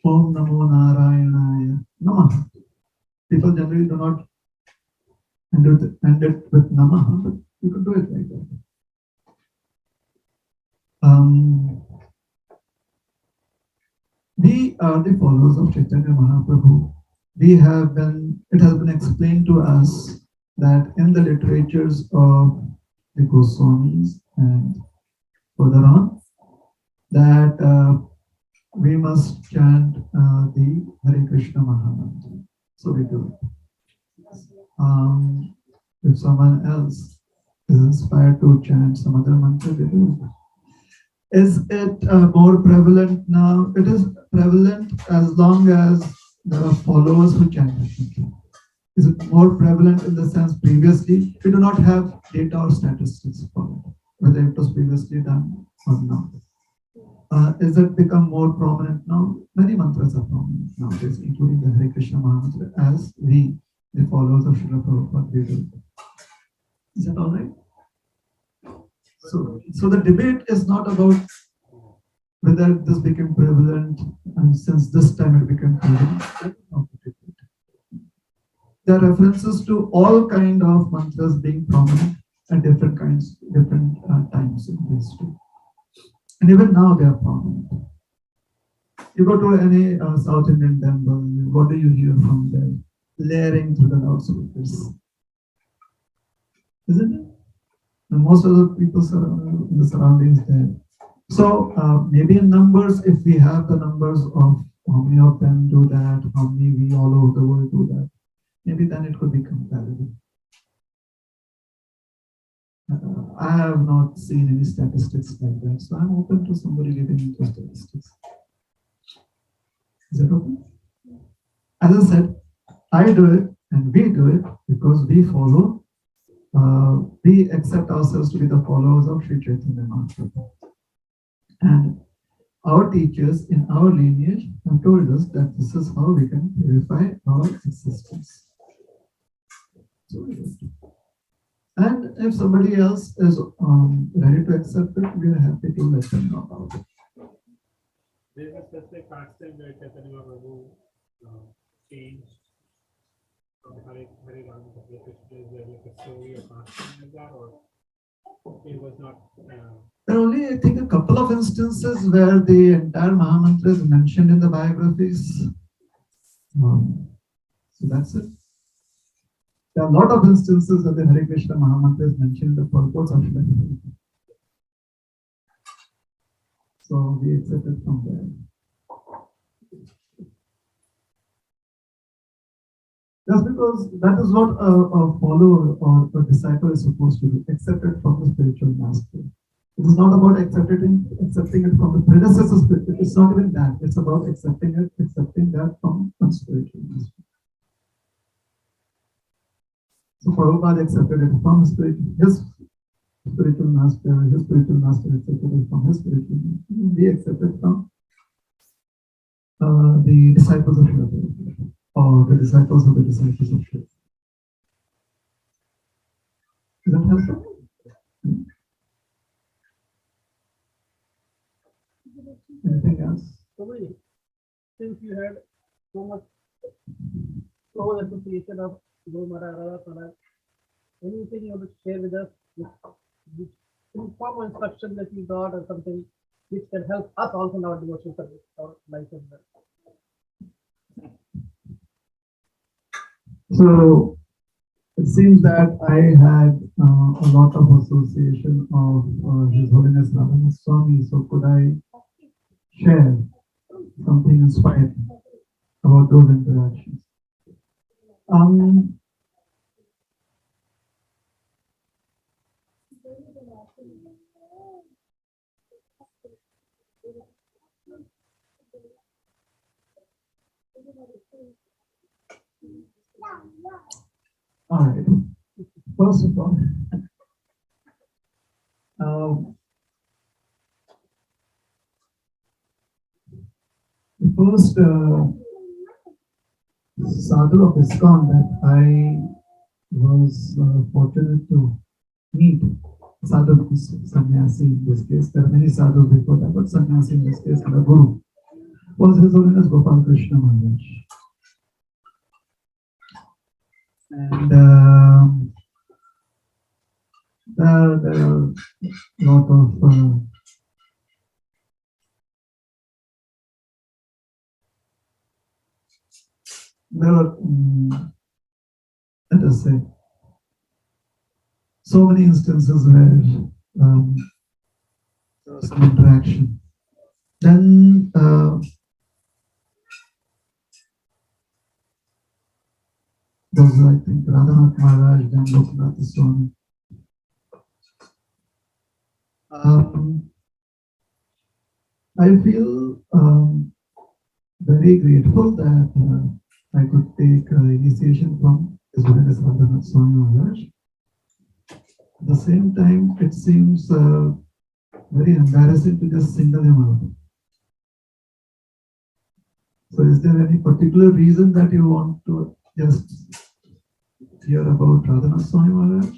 Om Namo Narayanaya Namaha. People generally do not end it with Namaha, but you could do it like that. We are the followers of Chaitanya Mahaprabhu. It has been explained to us that in the literatures of the Goswamis and further on, that we must chant the Hare Krishna Mahamantra. So we do it. If someone else is inspired to chant some other mantra, they do it. Is it more prevalent now? It is prevalent as long as there are followers who chant it. Is it more prevalent in the sense previously? We do not have data or statistics for it, whether it was previously done or not. Is it become more prominent now? Many mantras are prominent nowadays, including the Hare Krishna Mahamantra, as we, the followers of Srila Prabhupada, we do. Is that all right? So the debate is not about whether this became prevalent, and since this time it became prevalent. That's not the debate. There are references to all kind of mantras being prominent at different times in history. And even now they are prominent. You go to any South Indian temple, what do you hear from them? Layering through the loudspeakers. Isn't it? And most of the people in the surroundings there. So maybe in numbers, if we have the numbers of how many of them do that, how many we all over the world do that, maybe then it could be comparable. I have not seen any statistics like that, so I'm open to somebody giving me those statistics. Is that okay? As I said, I do it and we do it because we follow, we accept ourselves to be the followers of Sri Chaitanya Mahaprabhu. And our teachers in our lineage have told us that this is how we can purify our existence. So we do it. And if somebody else is ready to accept it, we are happy to let them know about it.
There is a specific pastime where Chaitanya Mahaprabhu changed from Hare Rama to Hare Krishna. Is there like a story or pastime like that, or it was not?
There are only, I think, a couple of instances where the entire Mahamantra is mentioned in the biographies. So that's it. There are a lot of instances that the Hare Krishna Mahamantra is mentioned in the purports of Srila Prabhupada. So we accept it from there. Just because that is what a follower or a disciple is supposed to do, accept it from the spiritual master. It is not about accepting it from the predecessor spirit. It's not even that. It's about accepting that from the spiritual master. So Prabhupada accepted it from his spiritual master accepted it from his spiritual master. We accept it from the disciples of Srila Prabhupada, or the disciples of Srila. Is that helpful? Anything else?
So since you had so much close association of Guru Maharaj, anything you want to share with us, some form of instruction that you got or something which can help us also in our devotional service or life as well?
So it seems that I had a lot of association of His Holiness Radhanath Swami. So could I share something inspiring about those interactions? All right. First of all, the first sadhu of ISKCON that I was fortunate to meet. Sadhu means sannyasi in this case. There are many sadhus before that, but sannyasi in this case, and a guru was His Holiness Gopal Krishna Maharaj. And there are a lot of there are, let us say, so many instances where there was some interaction. Then those, I think, Radhanath Maharaj, then Loknath Swami. I feel very grateful that I could take initiation from His Holiness Radhanath Swami Maharaj. At the same time, it seems very embarrassing to just single him out. So is there any particular reason that you want to just hear about Radhanath Swami Maharaj?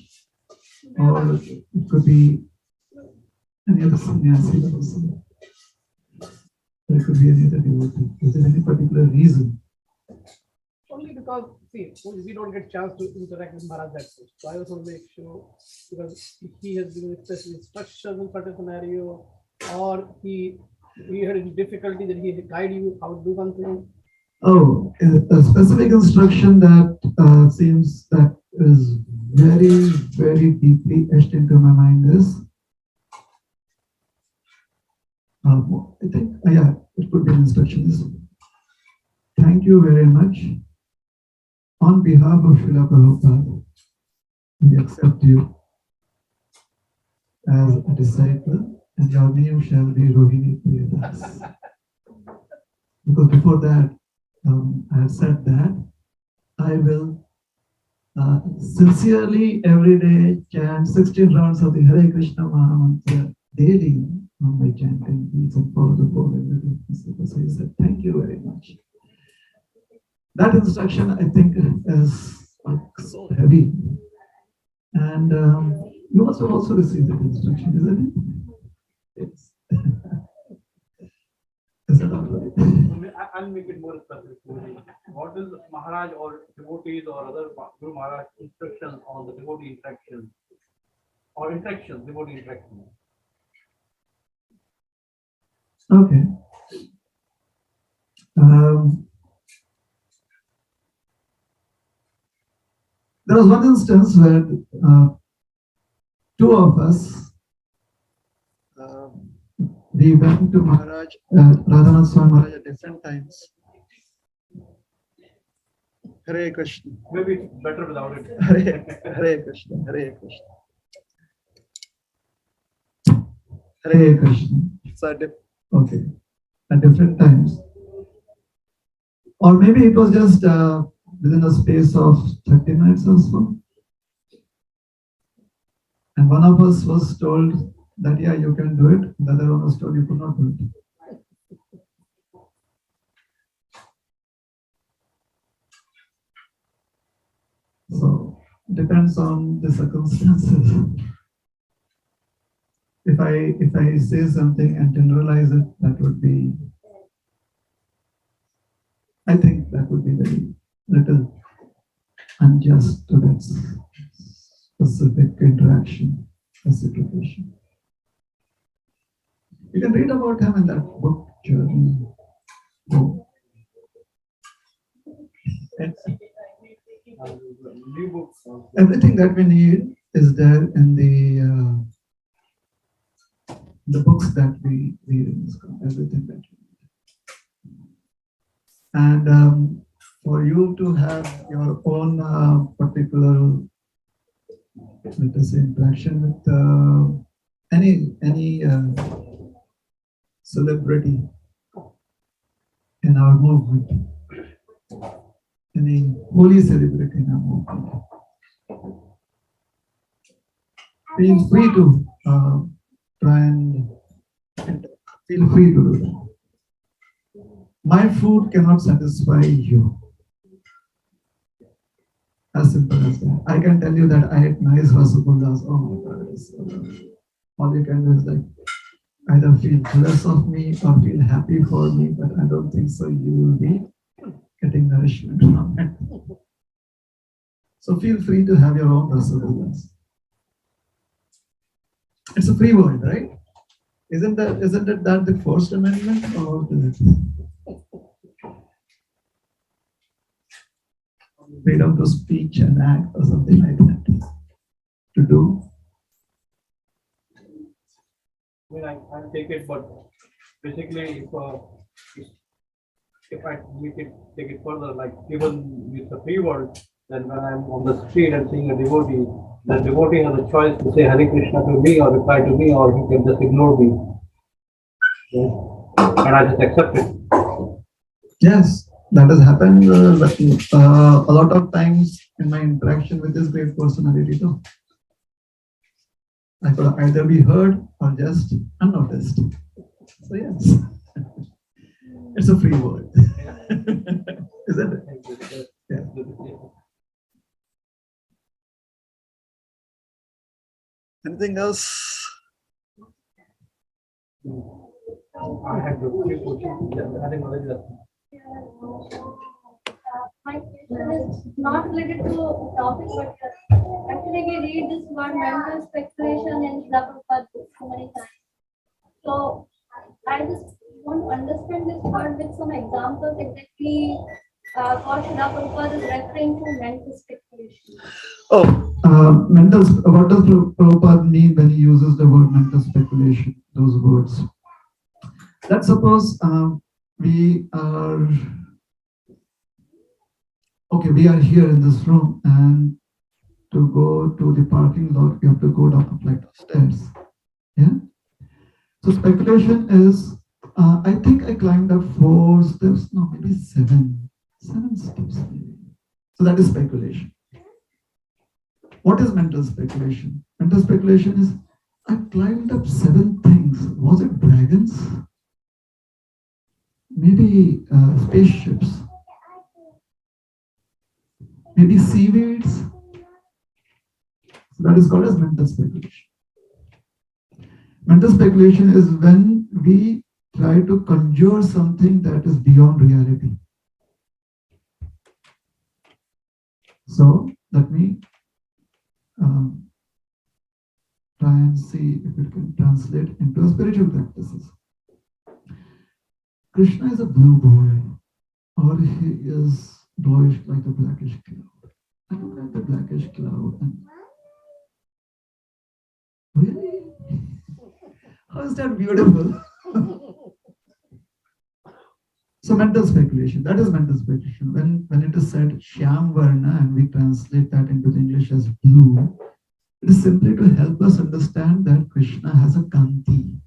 Or it could be any other sannyasi person? Or it could be any other devotee. Is there any particular reason?
Only because, see, we don't get chance to interact with Maharaj that much. So I also want to make sure, because he has given special instructions in certain scenario, or he had a difficulty that he guide you how to do something.
Oh, a specific instruction that seems that is very, very deeply etched into my mind is, I think, yeah, it could be an instruction is, thank you very much. On behalf of Srila Prabhupada, we accept you as a disciple, and your name shall be Rohinipriya. Because before that, I had said that I will sincerely every day chant 16 rounds of the Hare Krishna Mahamantra daily on my chanting beats and follow the four principles. So he said, thank you very much. That instruction, I think, is so heavy. And you must have also received that instruction, isn't it? Yes. Is that all right?
I'll make it more specific. What is Maharaj or devotees or other Guru Maharaj instructions on the devotee interaction or interactions, devotee interaction?
Okay. There was one instance where two of us, we went to Maharaj, Radhanath Swami Maharaj at different times. Hare Krishna.
Maybe it's better without it.
Hare Krishna. Hare Krishna. Hare Krishna. So okay, at different times. Or maybe it was just within a space of 30 minutes or so. And one of us was told that, yeah, you can do it. The other one was told you could not do it. So, it depends on the circumstances. If I say something and generalize it, that would be, I think that would be very little unjust to that specific interaction or situation. You can read about him in that book, Journey.
New books.
Everything that we need is there in the books that we read in ISKCON, everything that we need. And for you to have your own particular, let us say, interaction with any celebrity in our movement, any holy celebrity in our movement, feel free to try and feel free to do that. My food cannot satisfy you. As simple as that. I can tell you that I ate nice rasagullas. Oh my God, it's so lovely. All you can do is like either feel jealous of me or feel happy for me, but I don't think so. You will be getting nourishment from it. So feel free to have your own rasagullas. It's a free world, right? Isn't it that the first amendment or what is it? Freedom to speech and act or something like that. To do.
I mean, I take it, but basically, if I take it further, like even with the free world, then when I'm on the street and seeing a devotee, the devotee has a choice to say Hare Krishna to me or reply to me, or he can just ignore me. Yeah. And I just accept it.
Yes, that has happened a lot of times in my interaction with this great personality too. I could either be heard or just unnoticed. So yes, it's a free world, isn't it? Yeah. Anything else?
I had the few questions. Yeah, I think already that.
My question is not related to topic, but actually we read this word mental speculation in Srila Prabhupada book so many times. So I just want to understand this word with some examples exactly what Srila Prabhupada is referring to mental speculation.
What does Prabhupada mean when he uses the word mental speculation, those words? Let's suppose we are here in this room, and to go to the parking lot, we have to go down a flight of stairs. Yeah. So speculation is, I think I climbed up 4 steps, no, maybe 7 steps. Maybe. So that is speculation. What is mental speculation? Mental speculation is, I climbed up 7 things. Was it dragons? Maybe spaceships? Maybe seaweeds? So that is called as mental speculation. Mental speculation is when we try to conjure something that is beyond reality. So let me try and see if it can translate into spiritual practices. Krishna is a blue boy, or he is bluish like a blackish cloud. I look at the blackish cloud and really? How is that beautiful? So mental speculation, that is mental speculation. When it is said Shyam Varna and we translate that into the English as blue, it is simply to help us understand that Krishna has a kanti.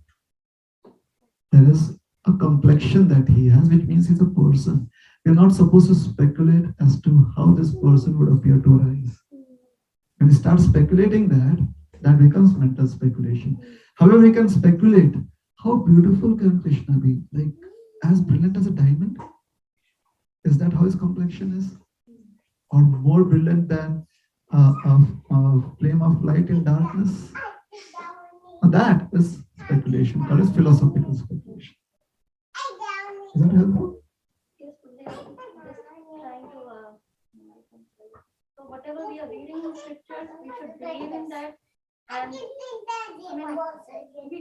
There is a complexion that he has, which means he's a person. We are not supposed to speculate as to how this person would appear to our eyes. When we start speculating that becomes mental speculation. However, we can speculate, how beautiful can Krishna be? Like as brilliant as a diamond? Is that how his complexion is? Or more brilliant than a flame of light in darkness? That is speculation, called as philosophical speculation. Is that helpful?
Yes, trying to so whatever we are reading in scriptures, we should believe in that. And I mean,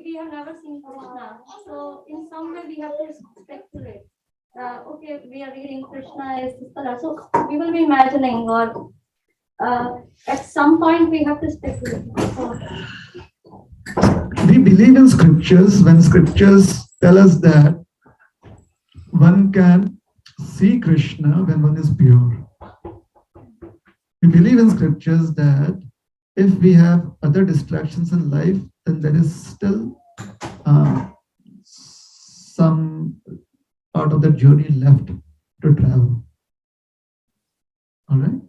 we have never seen Krishna, so in some way we have to speculate. Okay, we are reading Krishna is this color, so we will be imagining, or at some point we have to speculate. So,
we believe in scriptures when scriptures tell us that one can see Krishna when one is pure. We believe in scriptures that if we have other distractions in life, then there is still some part of the journey left to travel. All right.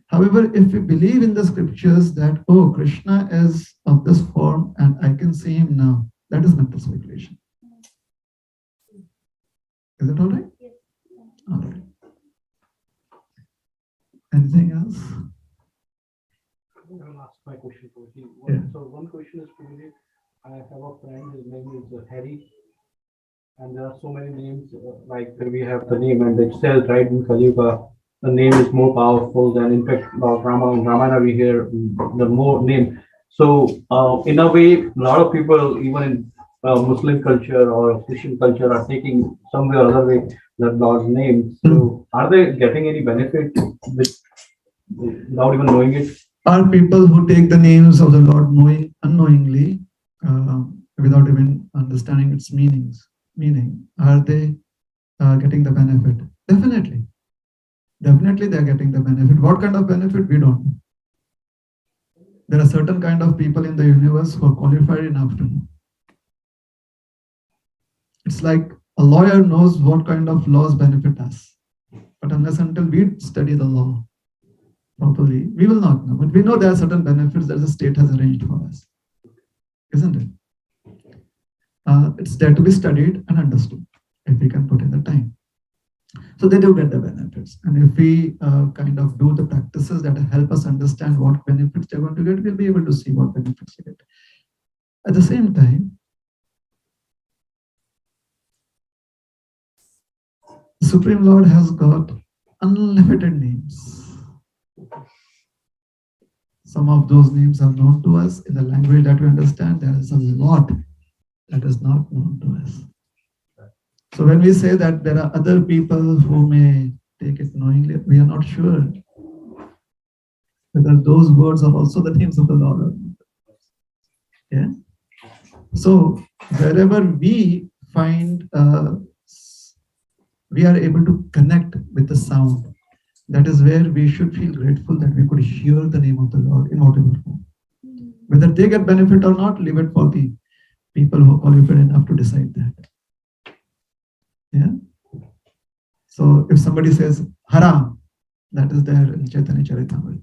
However, if we believe in the scriptures that, oh, Krishna is of this form and I can see him now, that is mental speculation. Is it all right?
yes.
All right. Anything else?
I will ask my question for you.
Yeah.
So one question is to me, I have a friend, his name is Harry, and there are so many names, like we have the name and it says right in Kali Yuga, the name is more powerful than in fact Ramana we hear the more name. So in a way, a lot of people, even in Muslim culture or Christian culture, are taking some way or other way that God's name. So are they getting any benefit with, without even knowing it?
Are people who take the names of the Lord unknowingly, without even understanding its meaning, are they getting the benefit? Definitely. Definitely they are getting the benefit. What kind of benefit? We don't know. There are certain kind of people in the universe who are qualified enough to know. It's like a lawyer knows what kind of laws benefit us. But unless until we study the law properly, we will not know. But we know there are certain benefits that the state has arranged for us. Isn't it? It's there to be studied and understood if we can put in the time. So they do get the benefits. And if we kind of do the practices that help us understand what benefits they're going to get, we'll be able to see what benefits they get. At the same time, the Supreme Lord has got unlimited names. Some of those names are known to us in the language that we understand. There is a lot that is not known to us. So when we say that there are other people who may take it knowingly, we are not sure whether those words are also the names of the Lord or not. Yeah. So wherever we find we are able to connect with the sound, that is where we should feel grateful that we could hear the name of the Lord in whatever form. Whether they get benefit or not, leave it for the people who are qualified enough to decide that. Yeah. So if somebody says haram, that is there in Chaitanya Charitamrita.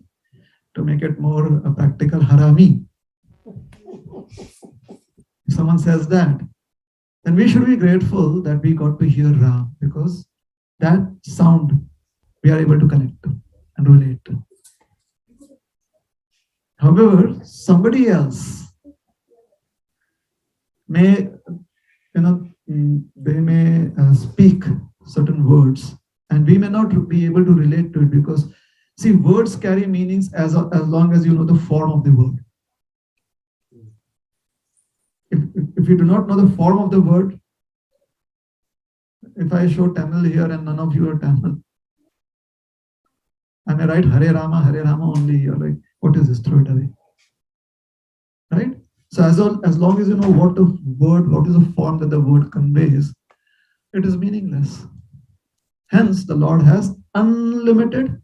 To make it more practical, harami. If someone says that, then we should be grateful that we got to hear Ram, because that sound we are able to connect to and relate to. However, somebody else may, they may speak certain words and we may not be able to relate to it, because see, words carry meanings as long as you know the form of the word. If you do not know the form of the word, if I show Tamil here and none of you are Tamil, I may write Hare Rama only, you're like, what is this? Throw it away. Right? So as long as you know what the word, what is the form that the word conveys, it is meaningless. Hence, the Lord has unlimited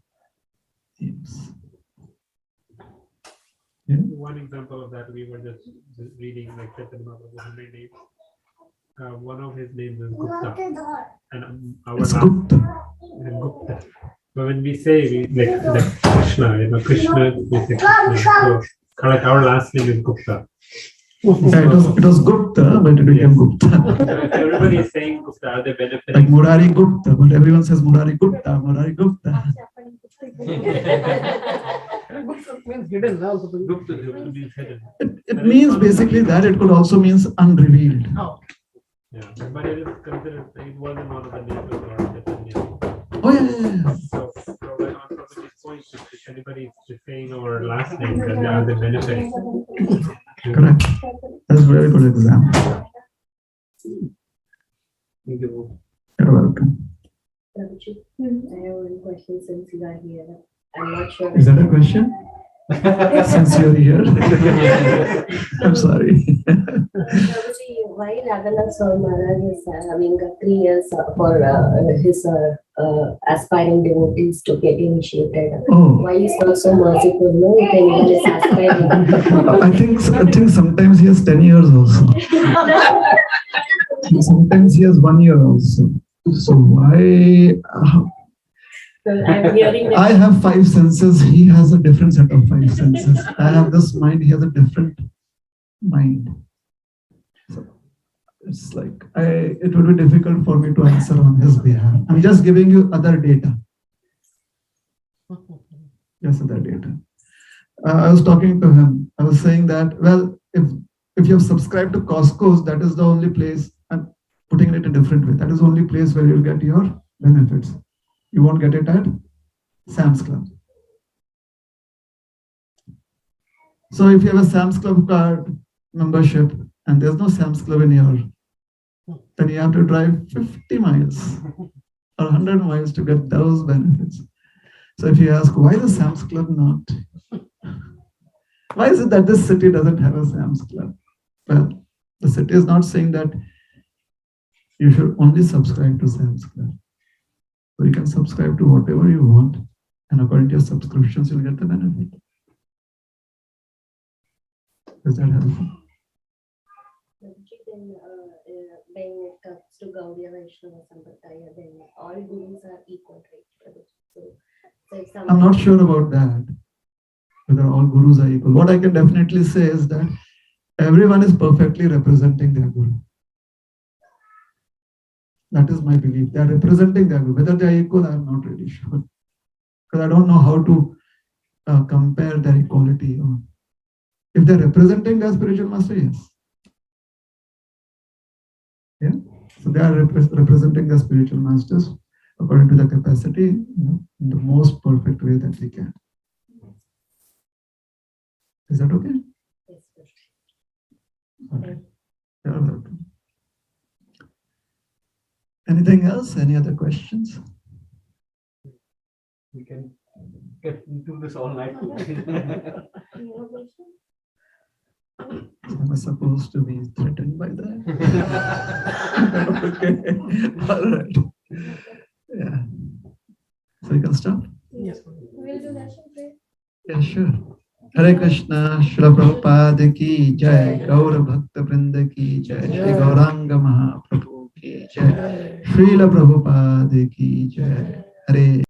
names. Yeah?
One example of that, we were just reading like Chaitanya Mahaprabhu's 100 names. One of his names is Gupta, and our
It's
last
Gupta.
Gupta. But when we say like Krishna, Krishna, we say Krishna. So like our last name is Gupta.
Yeah, it was Gupta, but it became Gupta.
So if everybody is saying Gupta, are they benefiting?
Like Murari Gupta, but everyone says Murari Gupta, Murari Gupta.
Means hidden now.
Gupta means hidden.
It means basically that. It could also mean unrevealed.
Yeah, but it is considered, it wasn't one of the names of Lord Chaitanya.
Oh yeah.
So when on this point, if anybody is saying our last name, then are they benefiting?
Correct. That's a very good example.
Thank you.
You're welcome.
I have one question since you are here. I'm not sure.
Is that a question? Since you're here. I'm sorry.
Why Raghunath Swami Maharaj is having 3 years for his aspiring devotees to get initiated?
Oh.
Why is he so merciful? No, if anyone is aspiring.
I think sometimes he has 10 years also. Sometimes he has 1 year also. So why?
I'm hearing that.
I have 5 senses. He has a different set of 5 senses. I have this mind. He has a different mind. So it's like it would be difficult for me to answer on his behalf. I'm just giving you other data. Just other data. I was talking to him. I was saying that, well, if you have subscribed to Costco's, that is the only place, I'm putting it a different way, that is the only place where you'll get your benefits. You won't get it at Sam's Club. So if you have a Sam's Club card membership and there's no Sam's Club in your, then you have to drive 50 miles or 100 miles to get those benefits. So if you ask, why the Sam's Club not? Why is it that this city doesn't have a Sam's Club? Well, the city is not saying that you should only subscribe to Sam's Club. So you can subscribe to whatever you want, and according to your subscriptions, you'll get the benefit. Is that helpful?
Then, when it comes to Gaudiya Vaishnava Sampradaya, then all gurus are equal, right? So if
I'm
someone-
not sure about that, whether all gurus are equal. What I can definitely say is that everyone is perfectly representing their guru. That is my belief. They are representing their guru. Whether they are equal, I am not really sure. Because I don't know how to compare their equality. If they're representing their spiritual master, yes. Yeah. So they are representing their spiritual masters according to the capacity, in the most perfect way that they can. Is that okay?
Yes, sir.
Okay. You are welcome. Anything else? Any other questions?
We can get into this all night.
Am I supposed to be threatened by that? Okay. All right. Yeah. So you can stop?
Yes.
We'll do that.
Yeah, sure. Hare Krishna, Srila Prabhupada ki jai, Gaura Bhakta Vrinda ki jai, Shri Gauranga Mahaprabhu ki jai, Srila Prabhupada ki jai. Hare